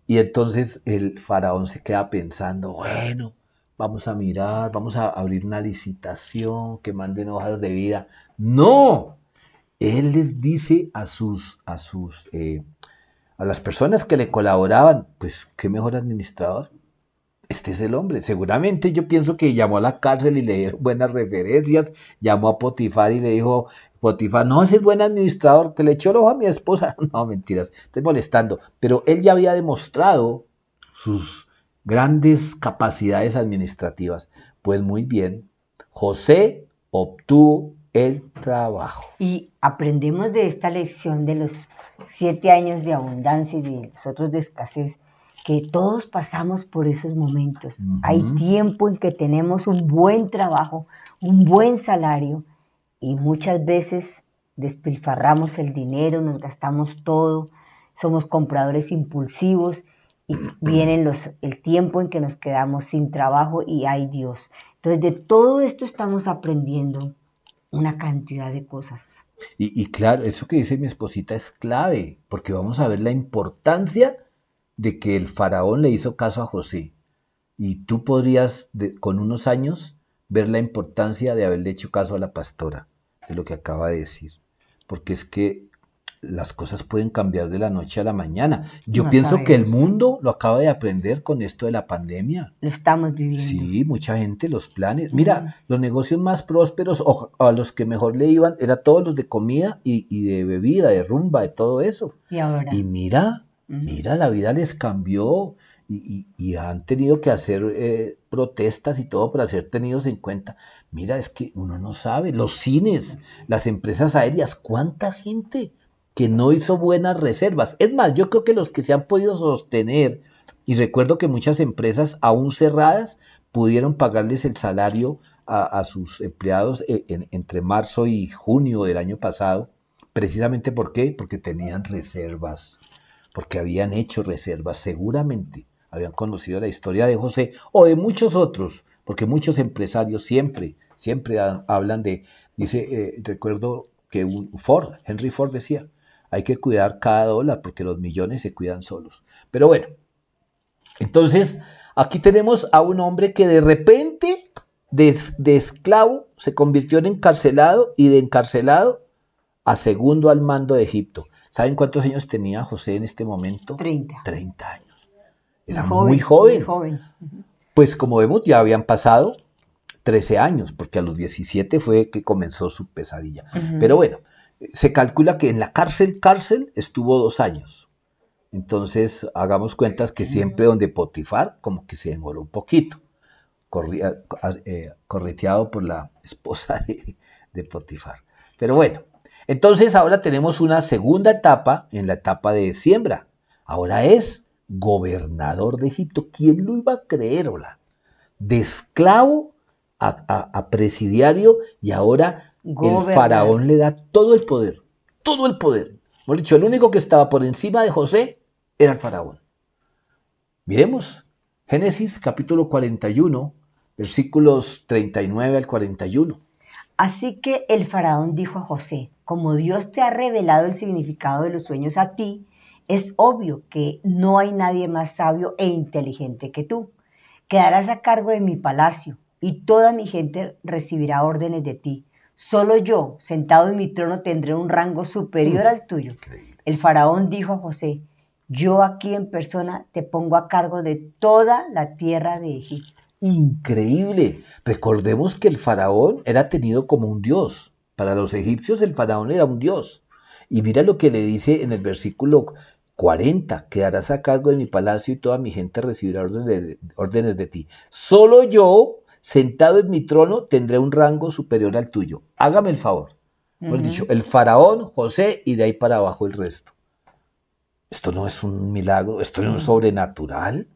Y entonces el faraón se queda pensando, bueno, vamos a mirar, vamos a abrir una licitación, que manden hojas de vida. No, él les dice a las personas que le colaboraban, pues qué mejor administrador. Este es el hombre. Seguramente yo pienso que llamó a la cárcel y le dieron buenas referencias, llamó a Potifar y le dijo, Potifar, no, ese es buen administrador, que le echó el ojo a mi esposa. No, mentiras, estoy molestando. Pero él ya había demostrado sus grandes capacidades administrativas. Pues muy bien, José obtuvo el trabajo. Y aprendemos de esta lección de los 7 años de abundancia y de los otros de escasez, que todos pasamos por esos momentos. Hay tiempo en que tenemos un buen trabajo, un buen salario, y muchas veces despilfarramos el dinero, nos gastamos todo, somos compradores impulsivos y viene el tiempo en que nos quedamos sin trabajo y ay Dios. Entonces de todo esto estamos aprendiendo una cantidad de cosas. Y claro, eso que dice mi esposita es clave, porque vamos a ver la importancia de que el faraón le hizo caso a José. Y tú podrías, con unos años, ver la importancia de haberle hecho caso a la pastora, de lo que acaba de decir. Porque es que las cosas pueden cambiar de la noche a la mañana. Yo No pienso que el sabemos. mundo lo acaba de aprender con esto de la pandemia. Lo estamos viviendo. Sí, mucha gente, los planes. Mira, los negocios más prósperos o a los que mejor le iban, eran todos los de comida y de bebida, de rumba, de todo eso. Y ahora. Y mira, la vida les cambió y han tenido que hacer protestas y todo para ser tenidos en cuenta. Mira, es que uno no sabe, los cines, las empresas aéreas, cuánta gente que no hizo buenas reservas. Es más, yo creo que los que se han podido sostener, y recuerdo que muchas empresas aún cerradas pudieron pagarles el salario a sus empleados entre marzo y junio del año pasado. Precisamente ¿por qué? Porque tenían reservas, porque habían hecho reservas, seguramente habían conocido la historia de José o de muchos otros, porque muchos empresarios siempre hablan recuerdo que Henry Ford decía, hay que cuidar cada dólar porque los millones se cuidan solos. Pero bueno, entonces aquí tenemos a un hombre que de repente de esclavo se convirtió en encarcelado y de encarcelado a segundo al mando de Egipto. ¿Saben cuántos años tenía José en este momento? 30 años. Era muy joven. Pues como vemos ya habían pasado 13 años, porque a los 17 fue que comenzó su pesadilla. Pero bueno, se calcula que en la cárcel estuvo 2 años. Entonces hagamos cuentas que siempre donde Potifar como que se demoró un poquito, correteado por la esposa de Potifar. Pero bueno, entonces ahora tenemos una segunda etapa en la etapa de siembra. Ahora es gobernador de Egipto. ¿Quién lo iba a creer, hola? De esclavo a presidiario y ahora el faraón le da todo el poder. Todo el poder. Hemos dicho, el único que estaba por encima de José era el faraón. Miremos, Génesis capítulo 41, versículos 39 al 41. Así que el faraón dijo a José, como Dios te ha revelado el significado de los sueños a ti, es obvio que no hay nadie más sabio e inteligente que tú. Quedarás a cargo de mi palacio y toda mi gente recibirá órdenes de ti. Solo yo, sentado en mi trono, tendré un rango superior al tuyo. Increíble. El faraón dijo a José, yo aquí en persona te pongo a cargo de toda la tierra de Egipto. Increíble. Recordemos que el faraón era tenido como un dios. Para los egipcios el faraón era un dios. Y mira lo que le dice en el versículo 40, quedarás a cargo de mi palacio y toda mi gente recibirá órdenes de ti. Solo yo, sentado en mi trono, tendré un rango superior al tuyo. Hágame el favor. Hemos dicho, el faraón, José y de ahí para abajo el resto. Esto no es un milagro, esto no es sobrenatural.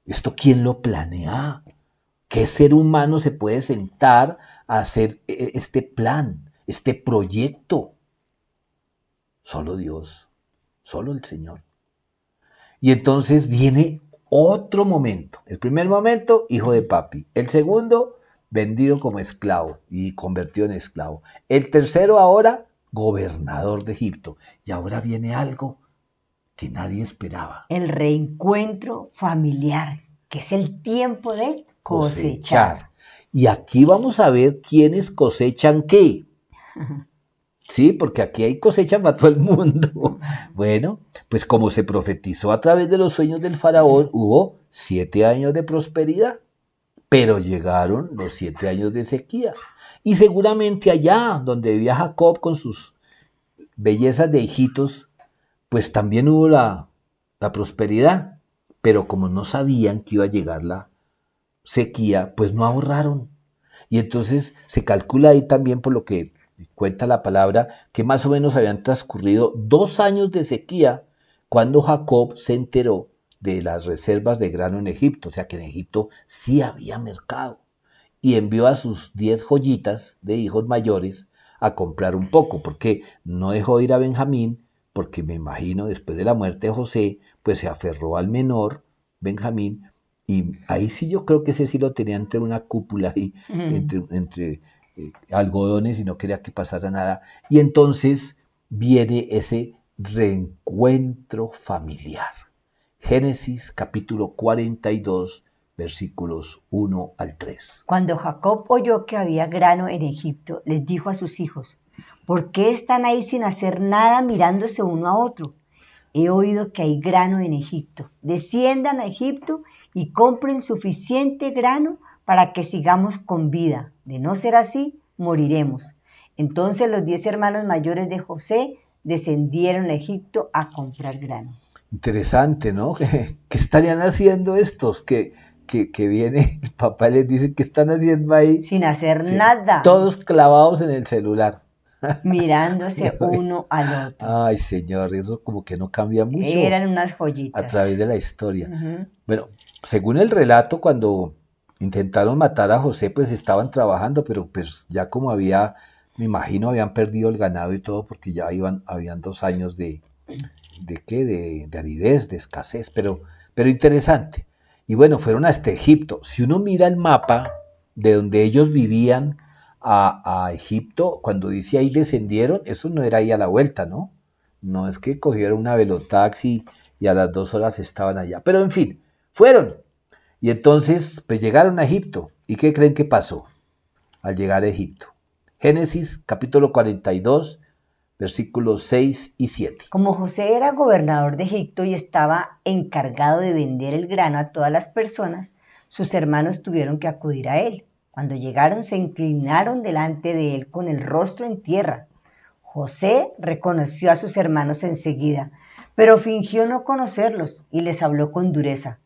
¿Esto quién lo planea? ¿Qué ser humano se puede sentar a hacer este plan, este proyecto? Solo Dios, solo el Señor. Y entonces viene otro momento. El primer momento, hijo de papi. El segundo, vendido como esclavo y convertido en esclavo. El tercero ahora, gobernador de Egipto. Y ahora viene algo que nadie esperaba. El reencuentro familiar, que es el tiempo de cosechar. Y aquí vamos a ver quiénes cosechan qué. Sí, porque aquí hay cosecha para todo el mundo. Bueno, pues como se profetizó a través de los sueños del faraón, hubo 7 años de prosperidad, pero llegaron los 7 años de sequía. Y seguramente allá donde vivía Jacob con sus bellezas de hijitos, pues también hubo la prosperidad, pero como no sabían que iba a llegar la sequía, pues no ahorraron. Y entonces se calcula ahí también por lo que cuenta la palabra, que más o menos habían transcurrido 2 años de sequía cuando Jacob se enteró de las reservas de grano en Egipto, o sea que en Egipto sí había mercado, y envió a sus 10 joyitas de hijos mayores a comprar un poco, porque no dejó ir a Benjamín, porque me imagino después de la muerte de José, pues se aferró al menor, Benjamín, y ahí sí yo creo que ese sí lo tenía entre una cúpula ahí, entre algodones y no quería que pasara nada. Y entonces viene ese reencuentro familiar. Génesis capítulo 42, versículos 1 al 3. Cuando Jacob oyó que había grano en Egipto, les dijo a sus hijos, ¿por qué están ahí sin hacer nada mirándose uno a otro? He oído que hay grano en Egipto. Desciendan a Egipto y compren suficiente grano para que sigamos con vida. De no ser así, moriremos. Entonces los 10 hermanos mayores de José descendieron a Egipto a comprar grano. Interesante, ¿no? ¿Qué estarían haciendo estos? Que viene, el papá les dice, ¿qué están haciendo ahí? Sin hacer nada. Todos clavados en el celular. Mirándose uno al otro. Ay, señor, eso como que no cambia mucho. Eran unas joyitas. A través de la historia. Bueno, según el relato, cuando intentaron matar a José, pues estaban trabajando, pero pues ya como me imagino, habían perdido el ganado y todo, porque ya habían 2 años de aridez, de escasez, pero interesante. Y bueno, fueron hasta Egipto. Si uno mira el mapa de donde ellos vivían a Egipto, cuando dice ahí descendieron, eso no era ahí a la vuelta, ¿no? No es que cogieron una velotaxi y a las 2 horas estaban allá. Pero en fin, fueron. Y entonces, pues llegaron a Egipto. ¿Y qué creen que pasó al llegar a Egipto? Génesis capítulo 42, versículos 6 y 7. Como José era gobernador de Egipto y estaba encargado de vender el grano a todas las personas, sus hermanos tuvieron que acudir a él. Cuando llegaron se inclinaron delante de él con el rostro en tierra. José reconoció a sus hermanos enseguida, pero fingió no conocerlos y les habló con dureza.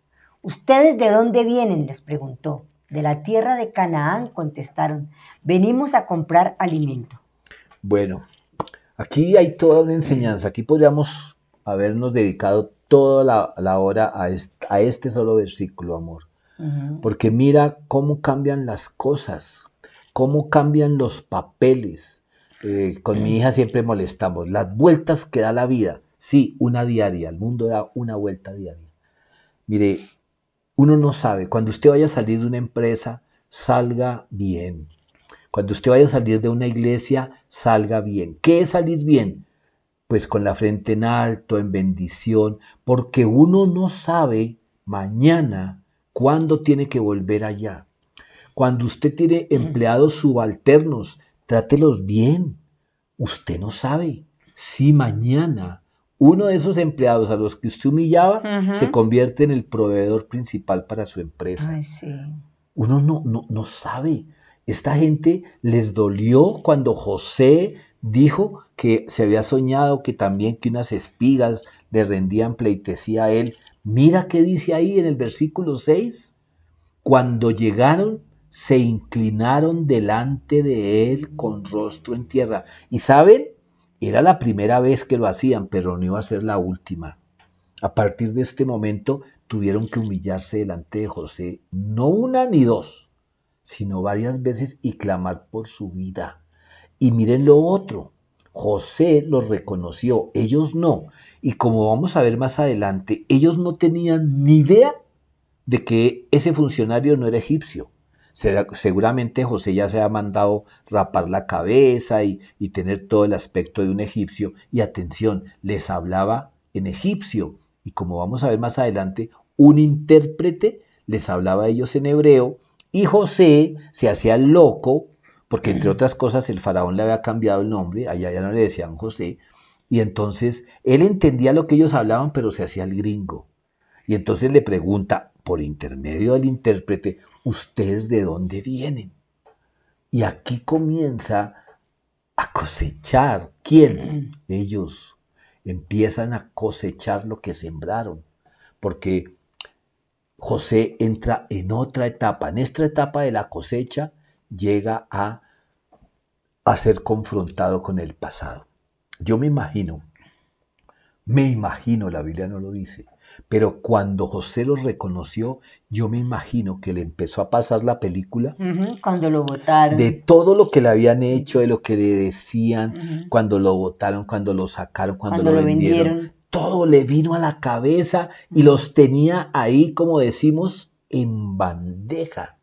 ¿Ustedes de dónde vienen?, les preguntó. De la tierra de Canaán, contestaron. Venimos a comprar alimento. Bueno, aquí hay toda una enseñanza. Aquí podríamos habernos dedicado toda la hora a este solo versículo, amor. Porque mira cómo cambian las cosas, cómo cambian los papeles. Con mi hija siempre molestamos las vueltas que da la vida. Sí, una diaria, el mundo da una vuelta diaria. Mire, uno no sabe, cuando usted vaya a salir de una empresa, salga bien. Cuando usted vaya a salir de una iglesia, salga bien. ¿Qué es salir bien? Pues con la frente en alto, en bendición, porque uno no sabe mañana cuándo tiene que volver allá. Cuando usted tiene empleados subalternos, trátelos bien. Usted no sabe si mañana uno de esos empleados a los que usted humillaba se convierte en el proveedor principal para su empresa. Ay, sí. Uno no sabe. Esta gente les dolió cuando José dijo que se había soñado que también que unas espigas le rendían pleitesía a él. Mira qué dice ahí en el versículo 6. Cuando llegaron, se inclinaron delante de él con rostro en tierra. Y saben, era la primera vez que lo hacían, pero no iba a ser la última. A partir de este momento tuvieron que humillarse delante de José, no una ni dos, sino varias veces y clamar por su vida. Y miren lo otro, José los reconoció, ellos no. Y como vamos a ver más adelante, ellos no tenían ni idea de que ese funcionario no era egipcio. Seguramente José ya se ha mandado rapar la cabeza y tener todo el aspecto de un egipcio. Y atención, les hablaba en egipcio. Y como vamos a ver más adelante, un intérprete les hablaba a ellos en hebreo. Y José se hacía el loco, porque entre otras cosas el faraón le había cambiado el nombre, allá ya no le decían José. Y entonces él entendía lo que ellos hablaban, pero se hacía el gringo. Y entonces le pregunta, por intermedio del intérprete, ¿ustedes de dónde vienen? Y aquí comienza a cosechar. ¿Quién? Ellos empiezan a cosechar lo que sembraron. Porque José entra en otra etapa. En esta etapa de la cosecha llega a ser confrontado con el pasado. Yo me imagino, la Biblia no lo dice, pero cuando José los reconoció, yo me imagino que le empezó a pasar la película Cuando lo votaron. de todo lo que le habían hecho, de lo que le decían, cuando lo votaron, cuando lo sacaron, cuando lo vendieron. Todo le vino a la cabeza y los tenía ahí, como decimos, en bandeja.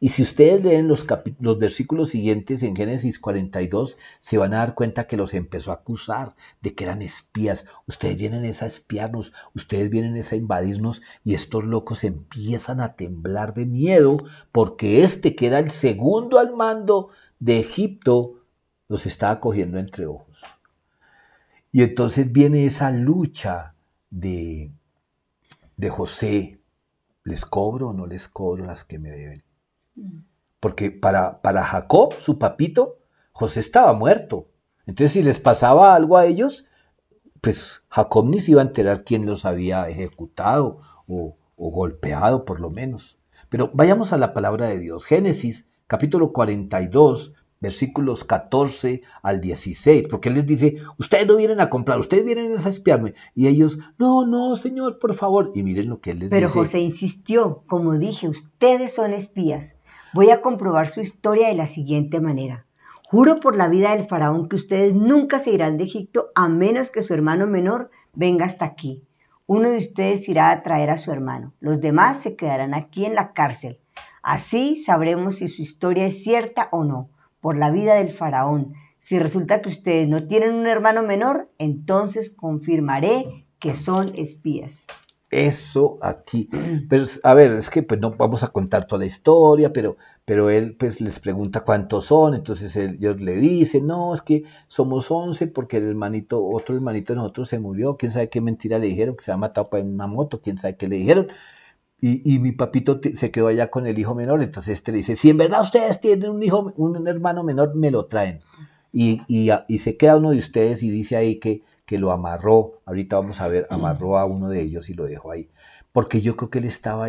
Y si ustedes leen los versículos siguientes en Génesis 42, se van a dar cuenta que los empezó a acusar de que eran espías. Ustedes vienen a espiarnos, ustedes vienen a invadirnos, y estos locos empiezan a temblar de miedo porque este, que era el segundo al mando de Egipto, los estaba cogiendo entre ojos. Y entonces viene esa lucha de José. ¿Les cobro o no les cobro las que me deben? Porque para Jacob, su papito, José estaba muerto. Entonces, si les pasaba algo a ellos, pues Jacob ni se iba a enterar quién los había ejecutado o golpeado, por lo menos. Pero vayamos a la palabra de Dios. Génesis, capítulo 42, versículos 14 al 16, porque él les dice, ustedes no vienen a comprar, ustedes vienen a espiarme. Y ellos, no, Señor, por favor. Y miren lo que él les dice. Pero José insistió, como dije, ustedes son espías. Voy a comprobar su historia de la siguiente manera. Juro por la vida del faraón que ustedes nunca se irán de Egipto a menos que su hermano menor venga hasta aquí. Uno de ustedes irá a traer a su hermano. Los demás se quedarán aquí en la cárcel. Así sabremos si su historia es cierta o no. Por la vida del faraón. Si resulta que ustedes no tienen un hermano menor, entonces confirmaré que son espías. Eso aquí. Pero, a ver, es que pues no vamos a contar toda la historia, pero él pues les pregunta cuántos son, entonces ellos le dicen, no, es que somos 11 porque otro hermanito de nosotros se murió, quién sabe qué mentira le dijeron, que se ha matado en una moto, quién sabe qué le dijeron. Y mi papito se quedó allá con el hijo menor, entonces este le dice, si en verdad ustedes tienen un hermano menor, me lo traen. Y se queda uno de ustedes y dice ahí que lo amarró, ahorita vamos a ver, amarró a uno de ellos y lo dejó ahí. Porque yo creo que él estaba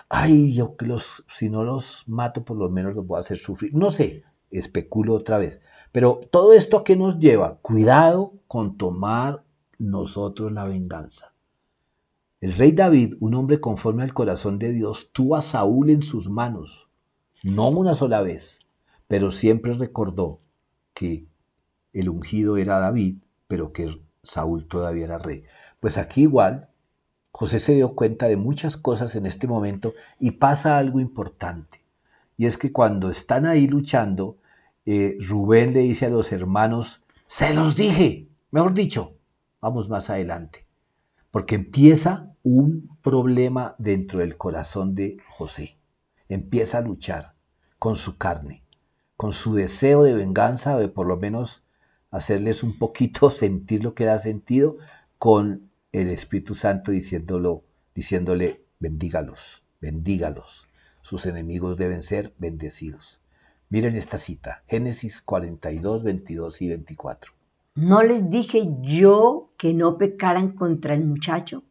ahí, yo que si no los mato, por lo menos los voy a hacer sufrir. No sé, especulo otra vez. Pero todo esto ¿a qué nos lleva? Cuidado con tomar nosotros la venganza. El rey David, un hombre conforme al corazón de Dios, tuvo a Saúl en sus manos, no una sola vez, pero siempre recordó que el ungido era David, pero que Saúl todavía era rey. Pues aquí igual, José se dio cuenta de muchas cosas en este momento y pasa algo importante. Y es que cuando están ahí luchando, Rubén le dice a los hermanos, se los dije, mejor dicho, vamos más adelante. Porque empieza un problema dentro del corazón de José. Empieza a luchar con su carne. con su deseo de venganza, de por lo menos hacerles un poquito sentir lo que da sentido, con el Espíritu Santo diciéndole, bendígalos, bendígalos. Sus enemigos deben ser bendecidos. Miren esta cita, Génesis 42, 22 y 24. ¿No les dije yo que no pecaran contra el muchacho?,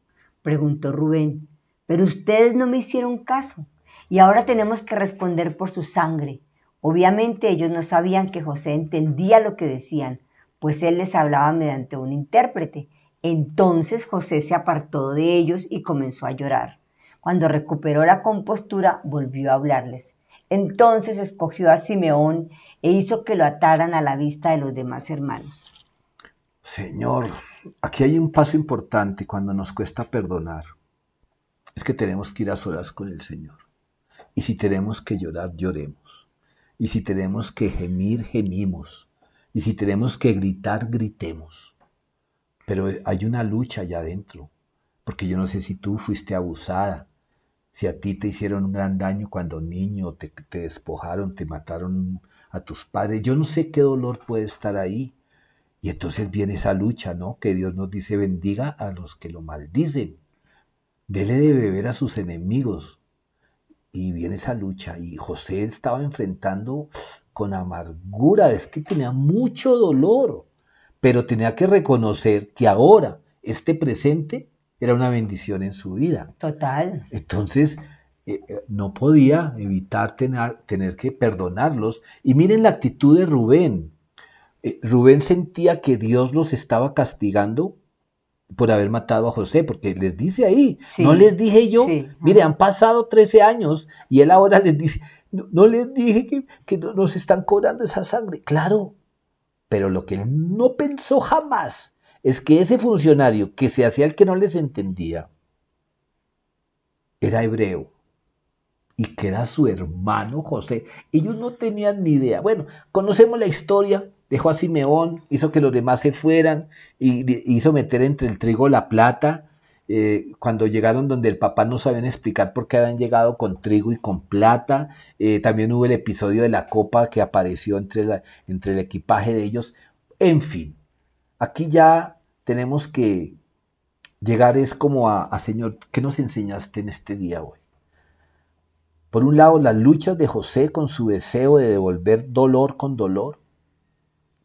preguntó Rubén, pero ustedes no me hicieron caso y ahora tenemos que responder por su sangre. Obviamente ellos no sabían que José entendía lo que decían, pues él les hablaba mediante un intérprete. Entonces José se apartó de ellos y comenzó a llorar. Cuando recuperó la compostura, volvió a hablarles. Entonces escogió a Simeón e hizo que lo ataran a la vista de los demás hermanos. Señor, aquí hay un paso importante cuando nos cuesta perdonar. Es que tenemos que ir a solas con el Señor. Y si tenemos que llorar, lloremos. Y si tenemos que gemir, gemimos. Y si tenemos que gritar, gritemos. Pero hay una lucha allá adentro. Porque yo no sé si tú fuiste abusada, si a ti te hicieron un gran daño cuando niño, te despojaron, te mataron a tus padres. Yo no sé qué dolor puede estar ahí. Y entonces viene esa lucha, ¿no? Que Dios nos dice, bendiga a los que lo maldicen. Dele de beber a sus enemigos. Y viene esa lucha. Y José estaba enfrentando con amargura. Es que tenía mucho dolor. Pero tenía que reconocer que ahora, este presente, era una bendición en su vida. Total. Entonces, no podía evitar tener que perdonarlos. Y miren la actitud de Rubén. Rubén sentía que Dios los estaba castigando por haber matado a José, porque les dice ahí, Sí, no les dije yo, sí. mire, han pasado 13 años y él ahora les dice, no les dije que nos están cobrando esa sangre. Claro, pero lo que él no pensó jamás es que ese funcionario que se hacía el que no les entendía, era hebreo y que era su hermano José. Ellos no tenían ni idea. Bueno, conocemos la historia. Dejó a Simeón, hizo que los demás se fueran y hizo meter entre el trigo la plata. Cuando llegaron donde el papá no sabían explicar por qué habían llegado con trigo y con plata. También hubo el episodio de la copa que apareció entre el equipaje de ellos. En fin, aquí ya tenemos que llegar es como a Señor, ¿qué nos enseñaste en este día hoy? Por un lado, las luchas de José con su deseo de devolver dolor con dolor.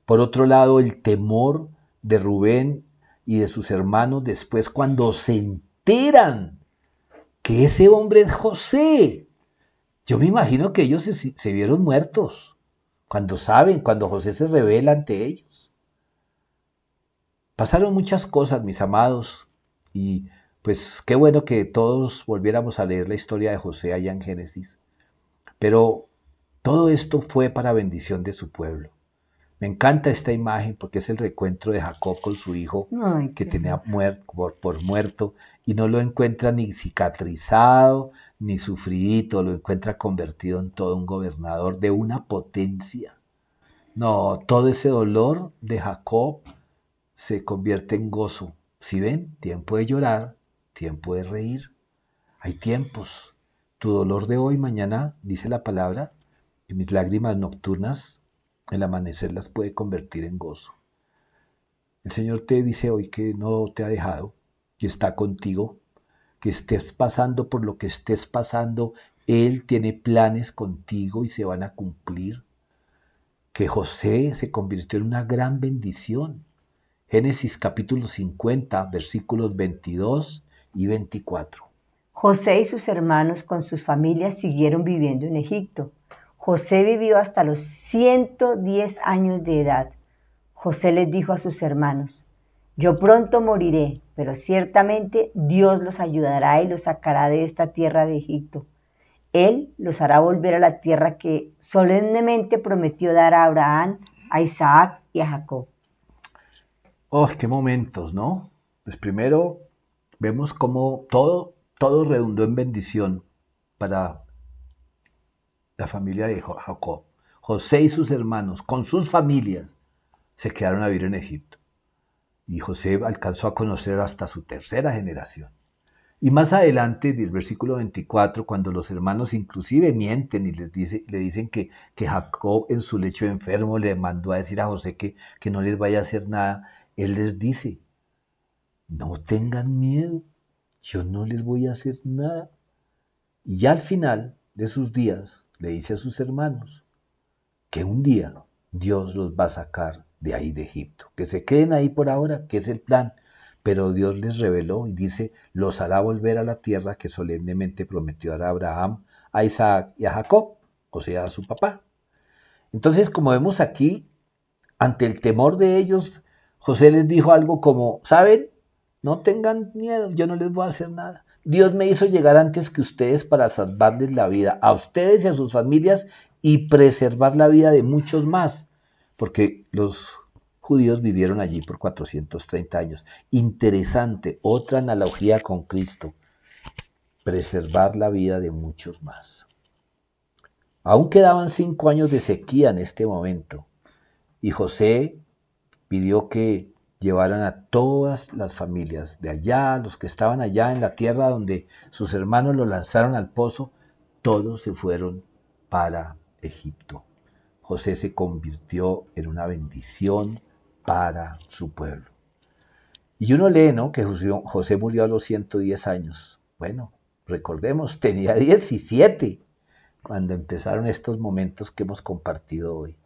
Por otro lado, el temor de Rubén y de sus hermanos después cuando se enteran que ese hombre es José. Yo me imagino que ellos se vieron muertos cuando saben, cuando José se revela ante ellos. Pasaron muchas cosas, mis amados, y pues qué bueno que todos volviéramos a leer la historia de José allá en Génesis. Pero todo esto fue para bendición de su pueblo. Me encanta esta imagen porque es el reencuentro de Jacob con su hijo que tenía por muerto y no lo encuentra ni cicatrizado ni sufridito, lo encuentra convertido en todo un gobernador de una potencia. No, todo ese dolor de Jacob se convierte en gozo. Si ven, tiempo de llorar, tiempo de reír. Hay tiempos. Tu dolor de hoy, mañana, dice la palabra, y mis lágrimas nocturnas, el amanecer las puede convertir en gozo. El Señor te dice hoy que no te ha dejado, que está contigo, que estés pasando por lo que estés pasando, Él tiene planes contigo y se van a cumplir. Que José se convirtió en una gran bendición. Génesis capítulo 50, versículos 22 y 24. José y sus hermanos con sus familias siguieron viviendo en Egipto. José vivió hasta los 110 años de edad. José les dijo a sus hermanos, yo pronto moriré, pero ciertamente Dios los ayudará y los sacará de esta tierra de Egipto. Él los hará volver a la tierra que solemnemente prometió dar a Abraham, a Isaac y a Jacob. ¡Oh, qué momentos!, ¿no? Pues primero vemos cómo todo redundó en bendición para la familia de Jacob. José y sus hermanos, con sus familias, se quedaron a vivir en Egipto. Y José alcanzó a conocer hasta su tercera generación. Y más adelante, del versículo 24, cuando los hermanos inclusive mienten y le dicen que Jacob en su lecho enfermo le mandó a decir a José que no les vaya a hacer nada, él les dice, no tengan miedo, yo no les voy a hacer nada. Y ya al final de sus días le dice a sus hermanos que un día Dios los va a sacar de ahí de Egipto, que se queden ahí por ahora, que es el plan. Pero Dios les reveló y dice, los hará volver a la tierra que solemnemente prometió dar a Abraham, a Isaac y a Jacob, o sea, a su papá. Entonces, como vemos aquí, ante el temor de ellos, José les dijo algo como, ¿saben? No tengan miedo, yo no les voy a hacer nada. Dios me hizo llegar antes que ustedes para salvarles la vida, a ustedes y a sus familias, y preservar la vida de muchos más, porque los judíos vivieron allí por 430 años. Interesante, otra analogía con Cristo, preservar la vida de muchos más. Aún quedaban 5 años de sequía en este momento, y José pidió que llevaran a todas las familias de allá, los que estaban allá en la tierra donde sus hermanos lo lanzaron al pozo, todos se fueron para Egipto. José se convirtió en una bendición para su pueblo. Y uno lee, ¿no?, que José murió a los 110 años. Bueno, recordemos, tenía 17 cuando empezaron estos momentos que hemos compartido hoy.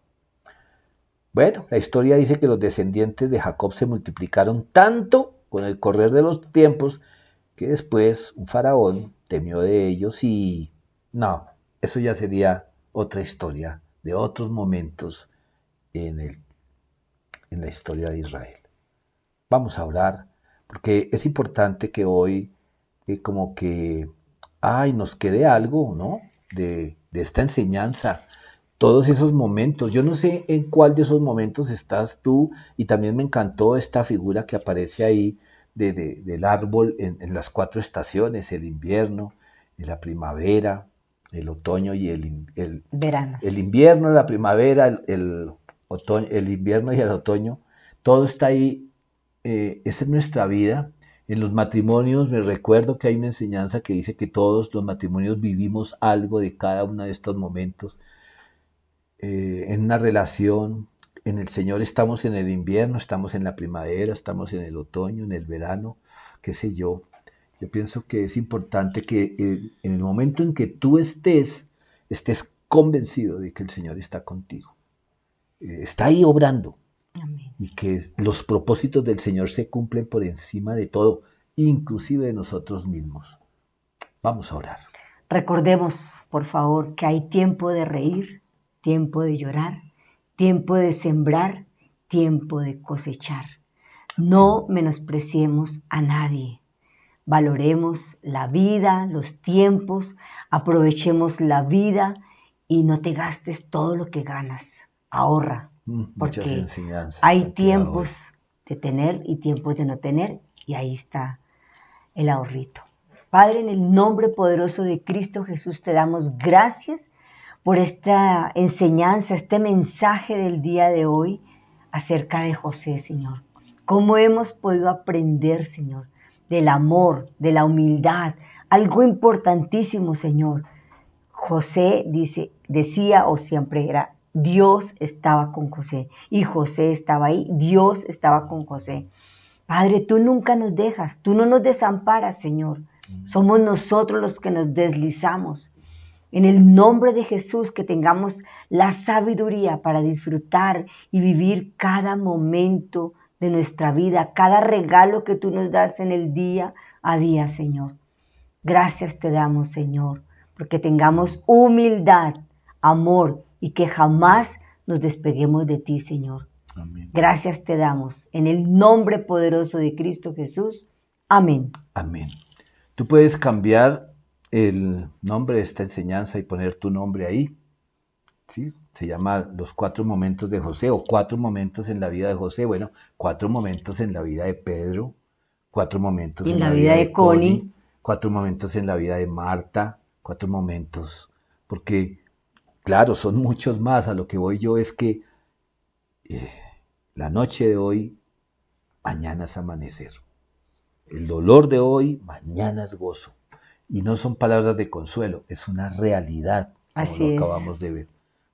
Bueno, la historia dice que los descendientes de Jacob se multiplicaron tanto con el correr de los tiempos que después un faraón temió de ellos y no, eso ya sería otra historia de otros momentos en la historia de Israel. Vamos a orar porque es importante que hoy como que nos quede algo, ¿no? De esta enseñanza, todos esos momentos. Yo no sé en cuál de esos momentos estás tú, y también me encantó esta figura que aparece ahí del árbol en las 4 estaciones, el invierno, la primavera, el otoño y el Verano. el invierno, la primavera, otoño, el invierno y el otoño. Todo está ahí, esa es nuestra vida. En los matrimonios me recuerdo que hay una enseñanza que dice que todos los matrimonios vivimos algo de cada uno de estos momentos. En una relación, en el Señor estamos en el invierno, estamos en la primavera, estamos en el otoño, en el verano, qué sé yo. Yo pienso que es importante que en el momento en que tú estés convencido de que el Señor está contigo. Está ahí obrando. Amén. Y que los propósitos del Señor se cumplen por encima de todo, inclusive de nosotros mismos. Vamos a orar. Recordemos, por favor, que hay tiempo de reír, tiempo de llorar, tiempo de sembrar, tiempo de cosechar. No menospreciemos a nadie. Valoremos la vida, los tiempos, aprovechemos la vida y no te gastes todo lo que ganas. Ahorra, porque hay tiempos de tener y tiempos de no tener, y ahí está el ahorrito. Padre, en el nombre poderoso de Cristo Jesús te damos gracias por esta enseñanza, este mensaje del día de hoy acerca de José, Señor. ¿Cómo hemos podido aprender, Señor, del amor, de la humildad? Algo importantísimo, Señor. José decía o siempre era, Dios estaba con José y José estaba ahí, Dios estaba con José. Padre, tú nunca nos dejas, tú no nos desamparas, Señor. Somos nosotros los que nos deslizamos. En el nombre de Jesús, que tengamos la sabiduría para disfrutar y vivir cada momento de nuestra vida, cada regalo que tú nos das en el día a día, Señor. Gracias te damos, Señor, porque tengamos humildad, amor y que jamás nos despeguemos de ti, Señor. Amén. Gracias te damos en el nombre poderoso de Cristo Jesús. Amén. Amén. Tú puedes cambiar el nombre de esta enseñanza y poner tu nombre ahí. ¿Sí? Se llama Los 4 momentos de José o 4 momentos en la vida de José. Bueno, 4 momentos en la vida de Pedro, 4 momentos en la vida de Connie, 4 momentos en la vida de Marta, 4 momentos, porque claro, son muchos más. A lo que voy yo es que la noche de hoy, mañana es amanecer. El dolor de hoy, mañana es gozo. Y no son palabras de consuelo, es una realidad, como lo Así es. acabamos de ver.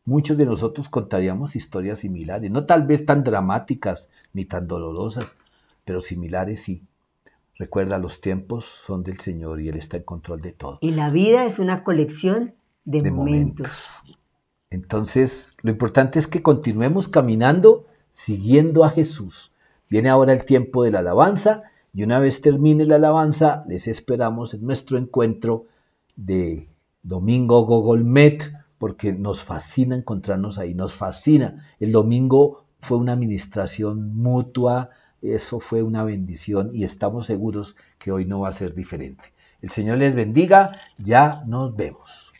Muchos de nosotros contaríamos historias similares, no tal vez tan dramáticas ni tan dolorosas, pero similares sí. Recuerda, los tiempos son del Señor y Él está en control de todo, Y la vida es una colección de de momentos. momentos. Entonces, lo importante es que continuemos caminando siguiendo a Jesús. Viene ahora el tiempo de la alabanza y una vez termine la alabanza, les esperamos en nuestro encuentro de domingo Google Meet, porque nos fascina encontrarnos ahí, nos fascina. El domingo fue una administración mutua, eso fue una bendición y estamos seguros que hoy no va a ser diferente. El Señor les bendiga, ya nos vemos.